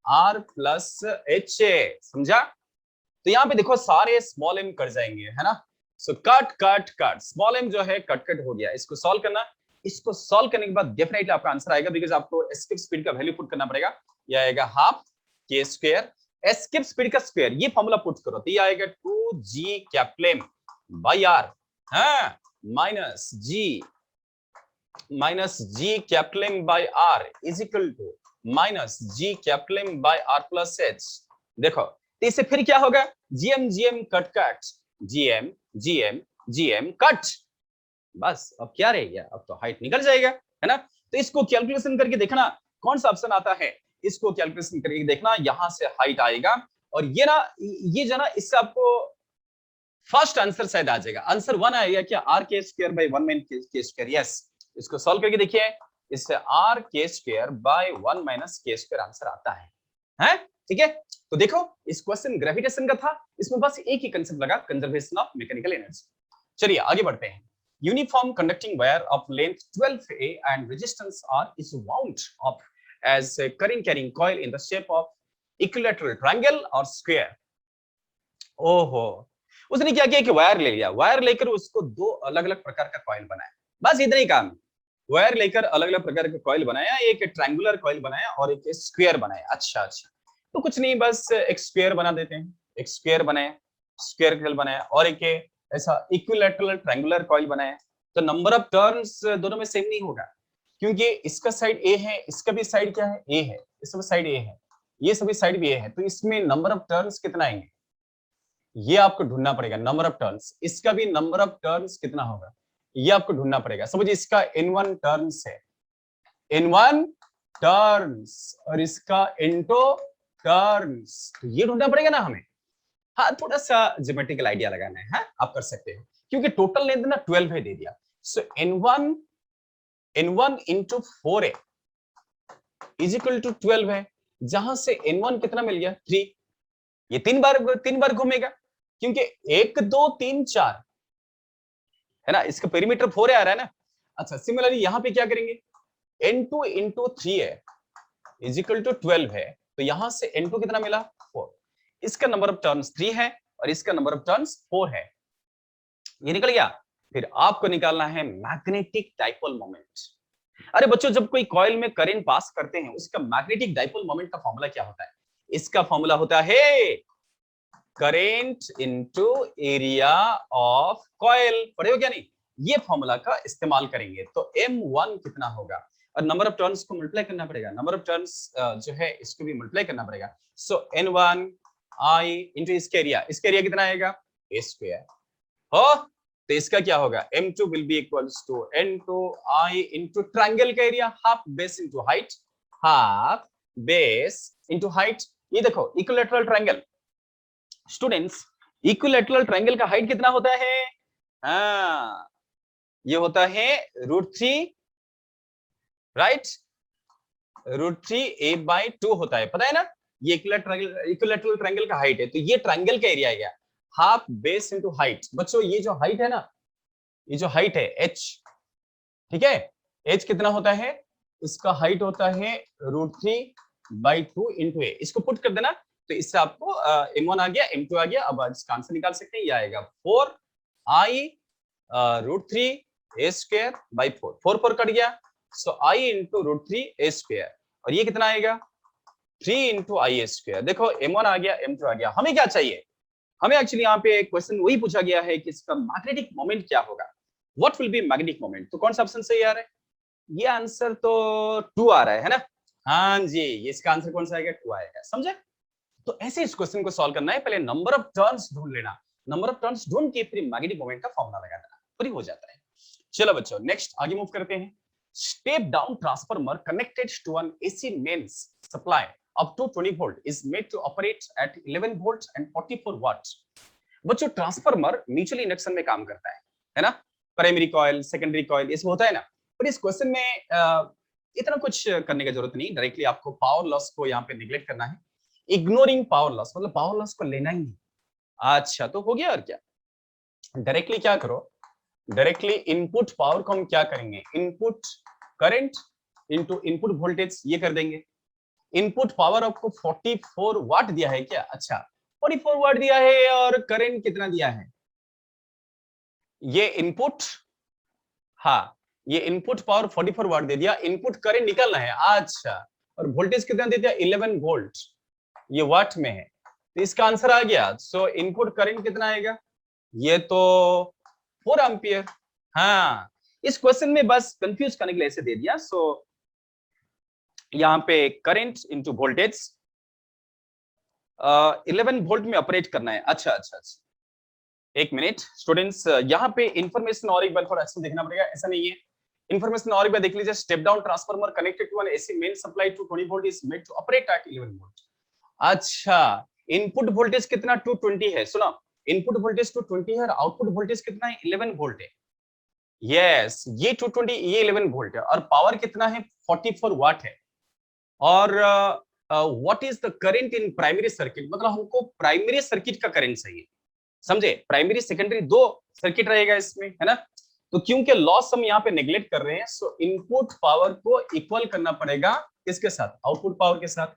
R plus h, समझा। तो यहाँ पे देखो सारे स्मॉल m कट जाएंगे, है ना। सो कट स्मॉल m जो है कट हो गया। इसको सॉल्व करना, इसको सॉल्व करने के बाद डेफिनेटली आपका आंसर आएगा, बिकॉज आपको एस्केप स्पीड का वैल्यू पुट करना पड़ेगा। ये आएगा half k square, escape speed का स्क्वायर, ये फॉर्मूला पुट करो तो ये आएगा 2g capital M by R, हाँ, minus g capital M by R is equal to minus g capital M by R plus h। देखो तो इससे फिर क्या होगा, gm कट, gm कट, बस अब क्या रह गया, अब तो हाइट निकल जाएगा, है ना। तो इसको कैलकुलेशन करके देखना कौन सा ऑप्शन आता है, इसको कैलकुलेशन करके देखना, यहां से हाइट आएगा और ये जो ना, इससे आपको फर्स्ट आंसर शायद आ जाएगा। आंसर 1 आएगा क्या, आर के स्क्वायर बाय 1 माइनस के स्क्वायर। यस, इसको सॉल्व करके देखिए, इससे आर के स्क्वायर बाय 1 माइनस के स्क्वायर आंसर आता है, ठीक है। तो देखो इस क्वेश्चन ग्रेविटेशन का था, इसमें बस एक ही कंसेप्ट लगा, कंजर्वेशन ऑफ मैकेनिकल एनर्जी। चलिए आगे बढ़ते हैं। Uniform conducting wire of length 12A and resistance R is wound up as a current carrying coil in the shape of equilateral triangle or square। ओहो, उसने क्या किया कि वायर ले लिया, वायर लेकर उसको दो अलग अलग प्रकार का कॉइल बनाया, बस इतना ही काम। वायर लेकर अलग अलग प्रकार का कॉइल बनाया, एक ट्रायंगुलर कॉइल बनाया और एक स्क्वायर बनाया। अच्छा, तो कुछ नहीं, बस एक स्क्वायर बना देते हैं, एक स्क्वायर बनाया, स्क्वायर कॉइल बनाया और एक ऐसा इक्विलैटरल ट्रायंगुलर कॉइल बनाया। तो नंबर ऑफ टर्न्स दोनों में सेम नहीं होगा, क्योंकि इसका साइड ए है, इसका भी साइड क्या है, ए है, इसका भी साइड ए है, ये सभी साइड भी ए है, तो इसमें नंबर ऑफ टर्न्स कितना आएंगे, ये आपको ढूंढना पड़ेगा। नंबर ऑफ टर्न्स, इसका भी नंबर ऑफ टर्न्स कितना होगा, ये आपको ढूंढना पड़ेगा। समझिए इसका N1 टर्न्स है, N1 टर्न्स और इसका N2 टर्न्स, तो ये ढूंढना पड़ेगा ना हमें। हाँ, थोड़ा सा ज्योमेट्रिकल आइडिया लगाना है, हाँ? आप कर सकते हो, क्योंकि टोटल लेंथ ना 12 है दे दिया। So N1 into 4A is equal to 12 है, जहां से N1 कितना मिल गया, 3। ये तीन बार घूमेगा, क्योंकि 1 2 3 4 है ना, इसका पेरीमीटर 4 आ रहा है ना। अच्छा, सिमिलरली यहां पे क्या करेंगे, N2 into 3A is equal to 12 है, तो यहां से N2 कितना मिला, 4। इसका नंबर ऑफ टर्न्स 3 है और इसका नंबर ऑफ टर्न्स 4 है। ये निकल गया। फिर आपको निकालना है मैग्नेटिक डाइपोल मोमेंट। अरे बच्चों, जब कोई कॉइल में करंट पास करते हैं उसका मैग्नेटिक डाइपोल मोमेंट का फॉर्मूला क्या होता है? इसका फॉर्मूला होता है current into area of coil. पढ़े हो क्या नहीं? ये फॉर्मूला का इस्तेमाल करेंगे तो M1 कितना होगा, और नंबर ऑफ टर्न्स को मल्टीप्लाई करना पड़ेगा, नंबर ऑफ टर्न्स जो है इसको भी मल्टीप्लाई करना पड़ेगा। सो N1 I इंटू इसका एरिया कितना आएगा? A square. हो तो इसका क्या होगा? M2 will be equals to N2 I into triangle का area, half base into height, half base into height. ये देखो equilateral triangle students, equilateral triangle का हाइट कितना होता है? हाँ, ये होता है √3, राइट, √3a/2 होता है, पता है ना? ये इक्विलैटरल ट्रायंगल का हाइट है, तो ये ट्रायंगल का एरिया है क्या? Half base into height. बच्चों ये जो हाइट है ना, ये जो हाइट है h, ठीक है, h कितना होता है? इसका हाइट होता है √3/2 इंटू a। इसको पुट कर देना तो इससे आपको M1 आ गया, M2 आ गया। अब इसका आंसर निकाल सकते हैं, ये आएगा 4I √3a²/4। 4 कट गया, सो I इंटू √3a², और ये कितना आएगा? 3 इंटू I² देखो M1 आ गया, M2 आ गया। हमें क्या चाहिए? हमें एक्चुअली यहाँ पे क्वेश्चन वही पूछा गया है कि इसका मैग्नेटिक मोमेंट क्या होगा, what will be magnetic moment. तो कौन सा ऑप्शन सही आ रहा है? ये आंसर तो 2 आ रहा है ना? हाँ जी, ये इसका आंसर कौन सा आएगा? 2 आएगा, समझे? तो ऐसे इस क्वेश्चन को सॉल्व करना है, पहले नंबर ऑफ टर्न्स ढूंढ लेना, नंबर ऑफ टर्न्स ढूंढ के फिर मैग्नेटिक मोमेंट का फॉर्मूला लगा देना, पूरी हो जाता है। चलो बच्चों नेक्स्ट आगे मूव करते हैं। Step down transformer connected to an AC mains supply up to 20 volt is made to operate at 11 volts and 44 watts। बच्चों ट्रांसफार्मर म्यूचुअल इंडक्शन में काम करता है ना? प्राइमरी कॉइल, सेकेंडरी कॉइल, इसमें होता है ना। पर इस क्वेश्चन में इतना कुछ करने की जरूरत नहीं, डायरेक्टली आपको पावर लॉस को यहाँ पे निगलेक्ट करना है। इग्नोरिंग पावर लॉस मतलब पावर लॉस को लेना ही नहीं। अच्छा तो हो गया, और क्या? डायरेक्टली क्या करो, डायरेक्टली इनपुट पावर को हम क्या करेंगे? Input current into input voltage, ये कर देंगे। इनपुट पावर आपको 44 वाट दिया है क्या? अच्छा 44 वाट दिया है, और करंट कितना दिया है? ये इनपुट, हाँ ये इनपुट पावर 44 वाट दे दिया, इनपुट करंट निकालना है। अच्छा, और वोल्टेज कितना दे दिया? 11 वोल्ट, ये वाट में है, तो इसका आंसर आ गया। सो इनपुट करंट कितना आएगा? ये तो 4 एम्पियर। हाँ, इस क्वेश्चन में बस कंफ्यूज करने के लिए ऐसे दे दिया। सो यहाँ पे करंट इंटू वोल्टेज 11 वोल्ट में ऑपरेट करना है। अच्छा अच्छा अच्छा, एक मिनट स्टूडेंट्स, यहाँ पे इंफॉर्मेशन और एक बार थोड़ा अच्छा देखना पड़ेगा, ऐसा नहीं है। इंफॉर्मेशन और एक बार देख लीजिए। Step down transformer connected to an AC main supply to 20 volt is made to operate at 11 volt. अच्छा, इनपुट वोल्टेज कितना? 220 है। सुनो, इनपुट वोल्टेज 220 है और आउटपुट वोल्टेज कितना है? 11 वोल्ट है। यस, ये 220, ये 11 वोल्ट है, और पावर कितना है? 44 वाट है। और what is the current in primary circuit, मतलब हमको प्राइमरी सर्किट का करंट चाहिए, समझे? प्राइमरी सेकेंडरी दो सर्किट रहेगा इसमें, है ना? तो क्योंकि लॉस हम यहाँ पे नेग्लेक्ट कर रहे हैं, सो इनपुट पावर को इक्वल करना पड़ेगा किसके साथ? आउटपुट पावर के साथ।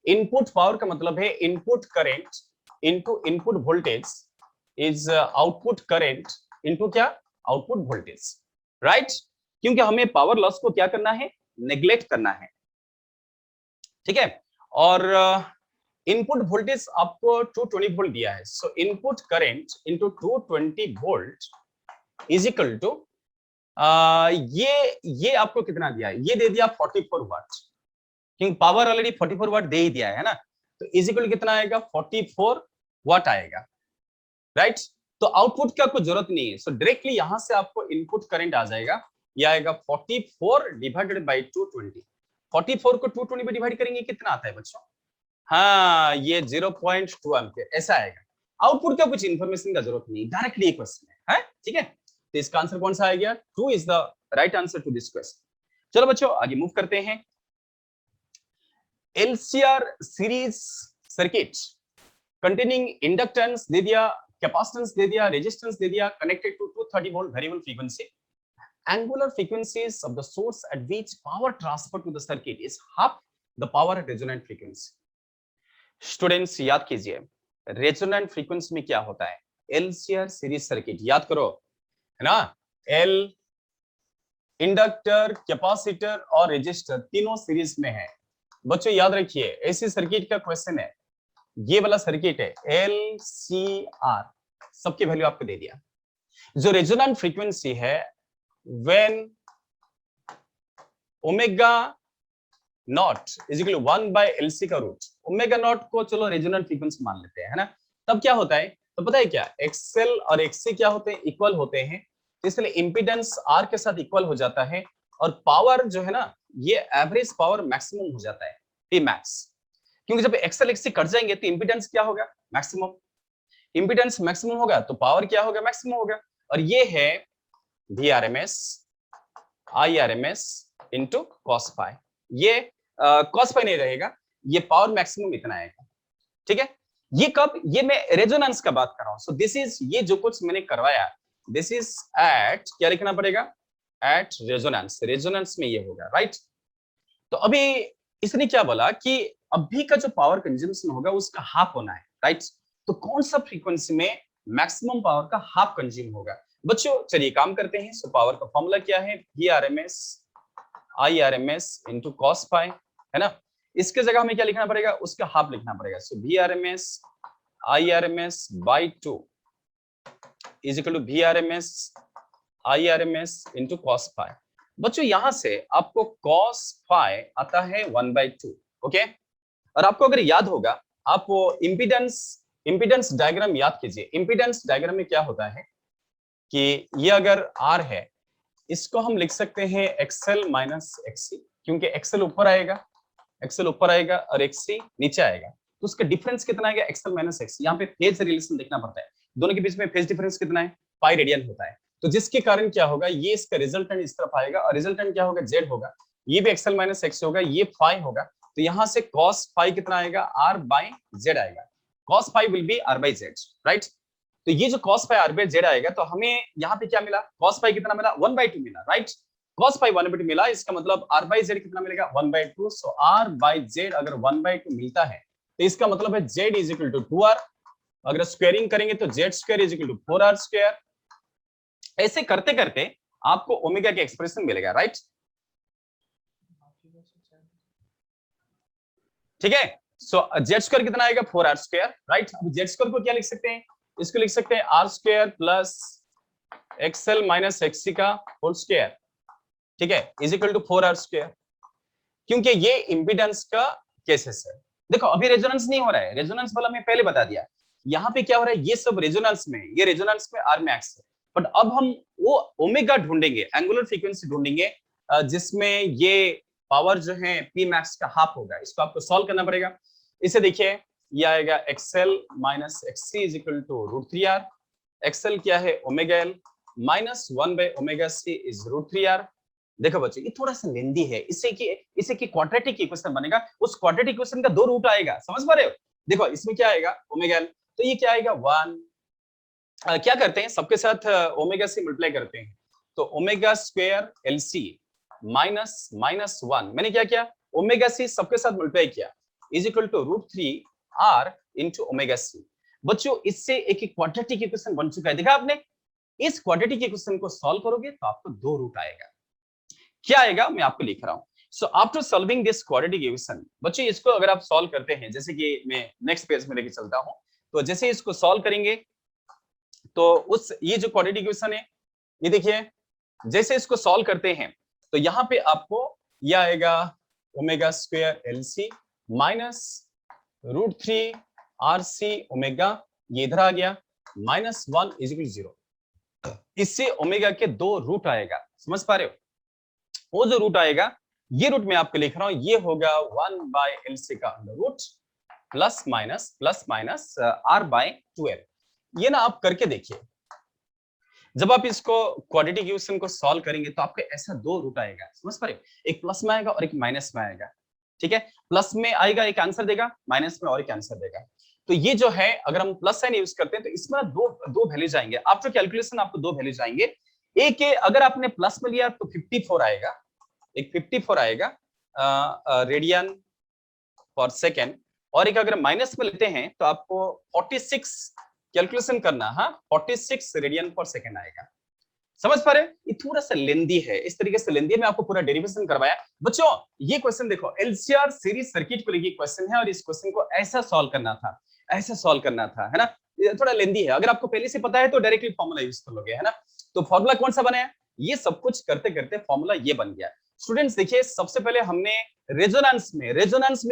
इनपुट पावर का मतलब है input current into input voltage is output current into क्या? Output voltage, right? क्योंकि हमें पावर लॉस को क्या करना है? नेग्लेक्ट करना है, ठीक है? और इनपुट वोल्टेज आपको 220 वोल्ट दिया है, so input current into 220 volt is equal to ये आपको कितना दिया है? ये दे दिया 44 वाट, क्योंकि पावर ऑलरेडी 44 वाट दे ही दिया है ना, तो इज इक्वल कितना आएगा? 44 वाट आएगा, राइट? तो आउटपुट का कोई जरूरत नहीं है, सो डायरेक्टली यहां से आपको इनपुट करंट आ जाएगा, ये आएगा 44 डिवाइडेड बाय 220। 44 को 220 में डिवाइड करेंगे कितना आता है बच्चों? हाँ, ये 0.2 एम्पियर ऐसा आएगा। आउटपुट का कुछ इंफॉर्मेशन का जरूरत नहीं, डायरेक्टली एक क्वेश्चन है, ठीक है? तो इसका आंसर कौन सा आ गया? 2 is the right answer to this question. चलो बच्चों आगे मूव करते हैं। LCR series circuit containing inductance दे दिया, कैपेसिटेंस दे दिया, रेजिस्टेंस दे दिया, connected to 230 volt variable frequency. Angular frequencies of the source at which power transfer to the circuit is half the power at resonant frequency। Students याद कीजिए, resonant frequency में क्या होता है? LCR सीरीज सर्किट, याद करो है ना। एल इंडक्टर, कैपेसिटर और रेजिस्टर तीनों सीरीज में है। बच्चों याद रखिए, ऐसी सर्किट का क्वेश्चन है, ये वाला सर्किट है एल सी आर, सबकी वैल्यू आपको दे दिया। जो रेजोनेंट फ्रीक्वेंसी है when omega naught is equal to 1 by LC का रूट, ओमेगा नॉट को चलो रेजोनेंट फ्रीक्वेंसी मान लेते हैं, है ना। तब क्या होता है, तो पता है क्या, एक्सएल और एक्ससी क्या होते हैं, इक्वल होते हैं, इसलिए इंपीडेंस आर के साथ इक्वल हो जाता है, और पावर जो है ना, ये एवरेज पावर मैक्सिमम हो जाता है, पी मैक्स। क्योंकि जब एक्सएल एक्ससी कट जाएंगे तो इंपीडेंस क्या होगा, मैक्सिमम। इंपीडेंस मैक्सिमम होगा तो पावर क्या होगा, मैक्सिमम होगा। और ये है VRMS I R M S into cos phi. ये कॉस फाई नहीं रहेगा, ये पावर मैक्सिमम इतना आएगा, ठीक है। ये कब, ये मैं रेजोनेंस का बात कर रहा हूं। सो दिस इज, ये जो कुछ मैंने करवाया, दिस इज एट, क्या लिखना पड़ेगा, एट रेजोनेंस, रेजोनेंस में ये होगा, राइट। तो अभी इसने क्या बोला कि अभी का जो पावर कंज्यूमेशन होगा उसका हाफ होना है, राइट। तो कौन सा फ्रीक्वेंसी में मैक्सिमम पावर का हाफ कंज्यूम होगा। बच्चों चलिए काम करते हैं। सो पावर का फॉर्मूला क्या है, V R M S I R M S into cos phi, है ना। इसके जगह हमें क्या लिखना पड़ेगा, उसका हाफ लिखना पड़ेगा। So V R M S I R M S by 2 is equal to V R M S I R M S into cos phi. बच्चों यहां से आपको कॉस फाई आता है 1/2, ओके। और आपको अगर याद होगा, आप वो इंपीडेंस डायग्राम याद कीजिए। इंपीडेंस डायग्राम में क्या होता है कि ये अगर R है, इसको हम लिख सकते हैं XL माइनस XC, क्योंकि XL ऊपर आएगा, XL ऊपर आएगा और XC नीचे आएगा, तो उसका डिफरेंस कितना आएगा, XL माइनस XC। यहाँ पे फेज रिलेशन देखना पड़ता है, दोनों के बीच में फेज डिफरेंस कितना है, पाई रेडियन होता है। तो जिसके कारण क्या होगा, ये इसका रिजल्टेंट इस तरफ आएगा, और रिजल्टेंट क्या होगा, Z होगा, ये भी XL माइनस XC होगा, ये फाई होगा। तो यहाँ से cos फाई कितना आएगा, R बाई Z आएगा, cos phi will be R by Z, right. तो ये जो cos phi R by Z आएगा, तो हमें यहाँ पे क्या मिला, cos फाई कितना मिला, 1/2 मिला, राइट। cos फाई 1/2 मिला, इसका मतलब R बाई Z कितना मिलेगा, 1/2। सो R बाई Z अगर 1/2 मिलता है, तो इसका मतलब है Z is equal to 2R। अगर स्क्वायरिंग करेंगे तो Z square is equal to 4R square. ऐसे करते करते आपको ओमेगा की एक्सप्रेशन मिलेगा, राइट। ठीक है। सो Z स्क्वायर कितना आएगा, 4R स्क्वायर, राइट। अब Z स्क्वायर को क्या लिख सकते हैं, इसको लिख सकते हैं R square plus XL minus XC का होल स्क्वायर, ठीक है, is equal to 4R square. क्योंकि ये इंपीडेंस का केसेस है। देखो अभी रेजोनेंस नहीं हो रहा है, रेजोनेंस वाला मैं पहले बता दिया। यहाँ पे क्या हो रहा है, ये सब रेजोनेंस में, ये रेजोनेंस में R मैक्स है। बट अब हम वो ओमेगा ढूंढेंगे, एंगुलर फ्रीक्वेंसी ढूंढेंगे, जिसमें ये पावर जो है पी मैक्स का हाफ होगा। इसको आपको सॉल्व करना पड़ेगा। इसे देखिए, ये आएगा XL minus XC is equal to √3R। XL क्या है, omega L minus 1 by omega C is √3R। देखो बच्चों ये थोड़ा सा लेंदी है, इसे की क्वाड्रेटिक इक्वेशन बनेगा, उस क्वाड्रेटिक इक्वेशन का 2 रूट आएगा, समझ पा रहे हो। देखो इसमें क्या आएगा, ओमेगा L, तो ये क्या आएगा 1। क्या करते हैं, सबके साथ ओमेगा से मल्टीप्लाई करते हैं, तो omega square LC minus minus 1, मैंने क्या किया, ओमेगा C सबके साथ मल्टीप्लाई किया, is equal to √3R into omega C। बच्चों इससे एक क्वाड्रेटिक इक्वेशन बन चुका है, देखा आपने। इस क्वाड्रेटिक इक्वेशन को सॉल्व करोगे तो आपको 2 रूट आएगा। क्या आएगा, मैं आपको लिख रहा हूं। So after solving this quadratic equation, बच्चों इसको अगर आप सॉल्व करते हैं, जैसे कि मैं नेक्स्ट पेज में लेके चलता हूं, तो जैसे इसको सॉल्व करेंगे तो उस, ये जो क्वाड्रेटिक इक्वेशन है, ये देखिए, जैसे इसको सॉल्व करते हैं तो यहाँ पे आपको ये आएगा omega square LC minus √3RC omega, ये इधर आ गया, माइनस 1 इज इक्वल 0। इससे ओमेगा के 2 रूट आएगा, समझ पा रहे हो। वो जो रूट आएगा, ये रूट मैं आपको लिख रहा हूं, ये होगा 1 बाय LC का under root plus minus R by 12। ये ना आप करके देखिए, जब आप इसको क्वाड्रेटिक इक्वेशन को सॉल्व करेंगे तो आपको ऐसा 2 रूट आएगा, समझ पा रहे हो, एक प्लस में आएगा और एक माइनस में आएगा, ठीक है। प्लस में आएगा एक आंसर देगा, माइनस में और एक आंसर देगा। तो ये जो है, अगर हम प्लस साइन यूज करते हैं तो इसमें दो वैल्यूज आएंगे। आफ्टर कैलकुलेशन आपको 2 वैल्यूज आएंगे। एक अगर आपने प्लस में लिया तो 54 आएगा, एक 54 आएगा रेडियन पर सेकेंड, और एक अगर माइनस में लेते हैं तो आपको 46 कैलकुलेशन करना, हाँ 46 रेडियन पर सेकेंड आएगा, समझ पा रहे हैं? ये थोड़ा सा लेंदी है, इस तरीके से लेंदी है, मैं आपको पूरा डेरिवेशन करवाया। बच्चों ये क्वेश्चन देखो, एलसीआर सीरीज सर्किट को लेके क्वेश्चन है और इस क्वेश्चन को ऐसा सॉल्व करना था, ऐसा सॉल्व करना था, है ना। ये थोड़ा लेंदी है, अगर आपको पहले से पता है तो डायरेक्टली फॉर्मूला यूज कर लोगे, है ना। तो फॉर्मूला कौन सा बनाया, ये सब कुछ करते करते फॉर्मूला ये बन गया। स्टूडेंट्स देखिए, सबसे पहले हमने रेजोनेंस में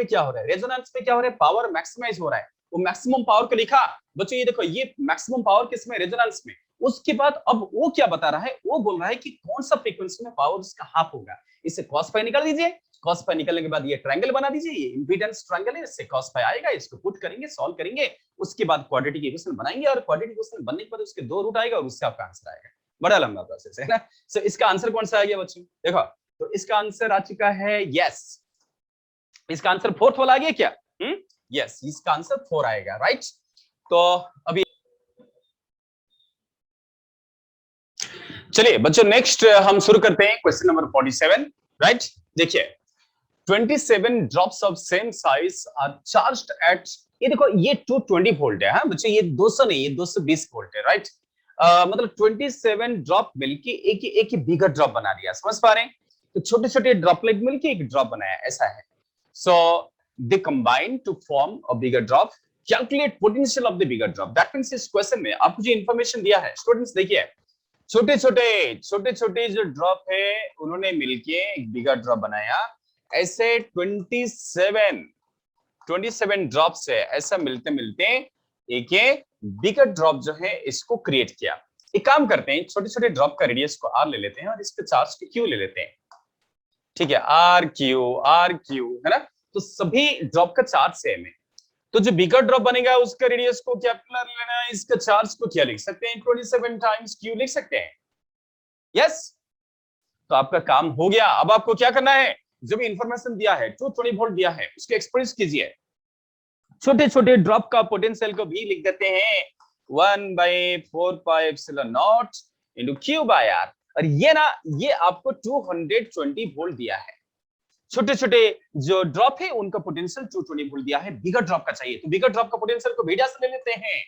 क्या हो रहा है, रेजोनेंस में क्या हो रहा है, पावर मैक्सिमाइज हो रहा है, वो मैक्सिमम पावर को लिखा। बच्चों ये देखो, ये मैक्सिमम पावर किसमें, रेजोनेंस में। उसके बाद अब वो क्या बता रहा है, वो बोल रहा है कि कौन सा फ्रीक्वेंसी में पावर उसका हाफ होगा। इससे cos फाई निकाल दीजिए, cos फाई निकलने के बाद ये ट्रायंगल बना दीजिए, ये इंपीडेंस ट्रायंगल है, इससे cos फाई आएगा, इसको पुट करेंगे, सॉल्व करेंगे, उसके बाद क्वाड्रेटिक इक्वेशन बनाएंगे और क्वाड्रेटिक इक्वेशन बनने के बाद उसके 2 रूट आएगा और उससे आपका आंसर आएगा। बड़ा लंबा प्रोसेस है ना। सो इसका आंसर कौन सा आ गया बच्चों, देखो तो इसका आंसर आ चुका है यस, इसका आंसर 4th वाला आ गया क्या, यस, इसका आंसर 4 आएगा, राइट। तो अभी चलिए बच्चों, नेक्स्ट हम शुरू करते हैं क्वेश्चन नंबर 47, राइट। देखिए 27 drops of same size are charged at, ये देखो ये 220 वोल्ट है, हाँ बच्चों, ये 200 नहीं, ये 220 वोल्ट है, राइट। मतलब 27 ड्रॉप मिलके एक ही बिगर ड्रॉप बना दिया, समझ पा रहे हैं। तो छोटे छोटे ड्रॉपलेट मिलके एक ड्रॉप बनाया, ऐसा है। So they combine to form a bigger drop, calculate potential of the bigger drop. That means इस क्वेश्चन में आपको जो इंफॉर्मेशन दिया है स्टूडेंट्स, देखिए छोटे छोटे जो ड्रॉप है उन्होंने मिलके एक बिगर ड्रॉप बनाया, ऐसे 27 ड्रॉप से ऐसा मिलते मिलते एक बिगर ड्रॉप जो है इसको क्रिएट किया। एक काम करते हैं, छोटे छोटे ड्रॉप का रेडियस को आर ले लेते हैं और इसके चार्ज को क्यू ले लेते हैं, ठीक है, आर क्यू है ना। तो सभी ड्रॉप का चार्ज सेम है, तो जो बिगर ड्रॉप बनेगा उसका रेडियस को कैपिटल लेना है, इसका चार्ज को क्या लिख सकते हैं, 27 टाइम्स क्यू लिख सकते हैं, यस। तो आपका काम हो गया। अब आपको क्या करना है, जो भी इंफॉर्मेशन दिया है 220 वोल्ट दिया है उसको एक्सप्रेस कीजिए, छोटे छोटे ड्रॉप का पोटेंशियल को भी लिख देते हैं 1/4πε0 इनटू क्यू बाय आर। और ये ना, ये आपको 220 वोल्ट दिया है, छोटे छोटे जो ड्रॉप है उनका पोटेंशियल 220 वोल्ट दिया है, बिगर ड्रॉप का चाहिए, तो बिगर ड्रॉप का पोटेंशियल को बीटा से ले लेते हैं,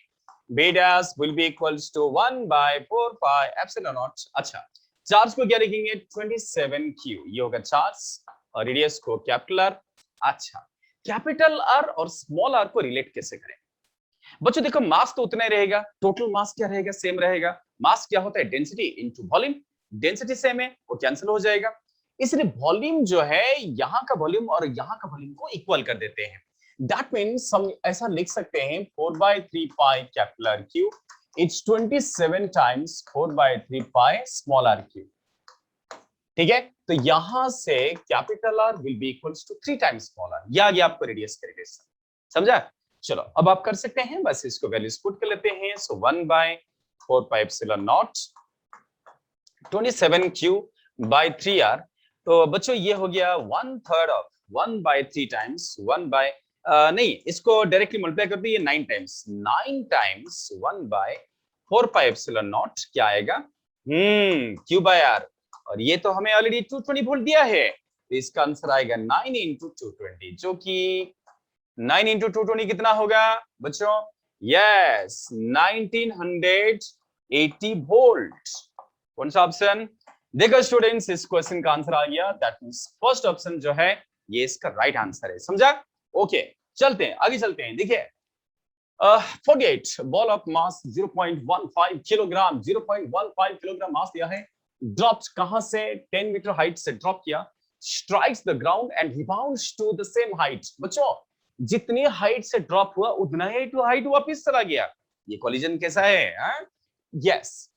beta will be equals to 1/4πε0। अच्छा, चार्ज को क्या लिखेंगे, 27 क्यू, ये होगा चार्ज, और रेडियस को कैपिटल आर। अच्छा, कैपिटल आर और स्मॉल आर को रिलेट कैसे करें बच्चों, देखो मास तो उतना ही रहेगा, टोटल मास क्या रहेगा, सेम रहेगा। मास क्या होता है, density into volume, density same है, वो कैंसिल हो जाएगा, इसलिए वॉल्यूम जो है यहाँ का वॉल्यूम और यहाँ का वॉल्यूम को इक्वल कर देते हैं। दैट मीन्स हम ऐसा लिख सकते हैं 4/3 pi capital R cube, it's 27 times 4/3 pi small R cube, ठीक है। तो यहां से capital R will be equals to 3 times small R, ये आ गया आपको रेडियस का रेडियस, समझा। चलो अब आप कर सकते हैं, बस इसको वैल्यूज पुट कर लेते हैं। सो 1/4πε0 27 क्यू बाय 3r, तो बच्चों ये हो गया 1/3 ऑफ 1/3 टाइम्स 1 बाय नहीं, इसको डायरेक्टली मल्टीप्लाई कर दिए 9 टाइम्स, 9 टाइम्स 1/4πε0 क्या आएगा, क्यू बाय आर, और ये तो हमें ऑलरेडी 220 वोल्ट दिया है, तो इसका आंसर आएगा 9 इंटू 220, जो कि 9 इंटू 220 कितना होगा बच्चों, यस 1980 वोल्ट। कौन सा ऑप्शन, देखो स्टूडेंट्स इस क्वेश्चन का आंसर आ गया, दैट मींस फर्स्ट ऑप्शन जो है ये इसका राइट आंसर है, समझा। ओके चलते हैं आगे, चलते हैं। देखिए forget ball of mass 0.15 kilogram, 0.15 kilogram mass दिया है, ड्रॉप्स कहां से, 10 मीटर हाइट से ड्रॉप किया, strikes the ground and rebounds to the same height. बच्चों जितनी हाइट से ड्रॉप हुआ उतना ही टू हाइट वापस चला गया, ये कोलिजन कैसा है, यस,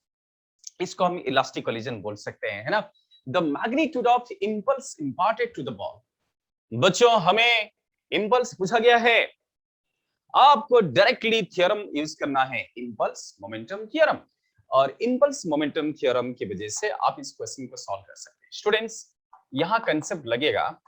इसको हम इलास्टिक कोलिजन बोल सकते हैं, है ना। The magnitude of impulse imparted to the ball, बच्चों हमें इंपल्स पूछा गया है, आपको डायरेक्टली थ्योरम यूज करना है, इंपल्स मोमेंटम थ्योरम, और इंपल्स मोमेंटम थ्योरम की वजह से आप इस क्वेश्चन को सॉल्व कर सकते हैं। स्टूडेंट्स यहां कंसेप्ट लगेगा,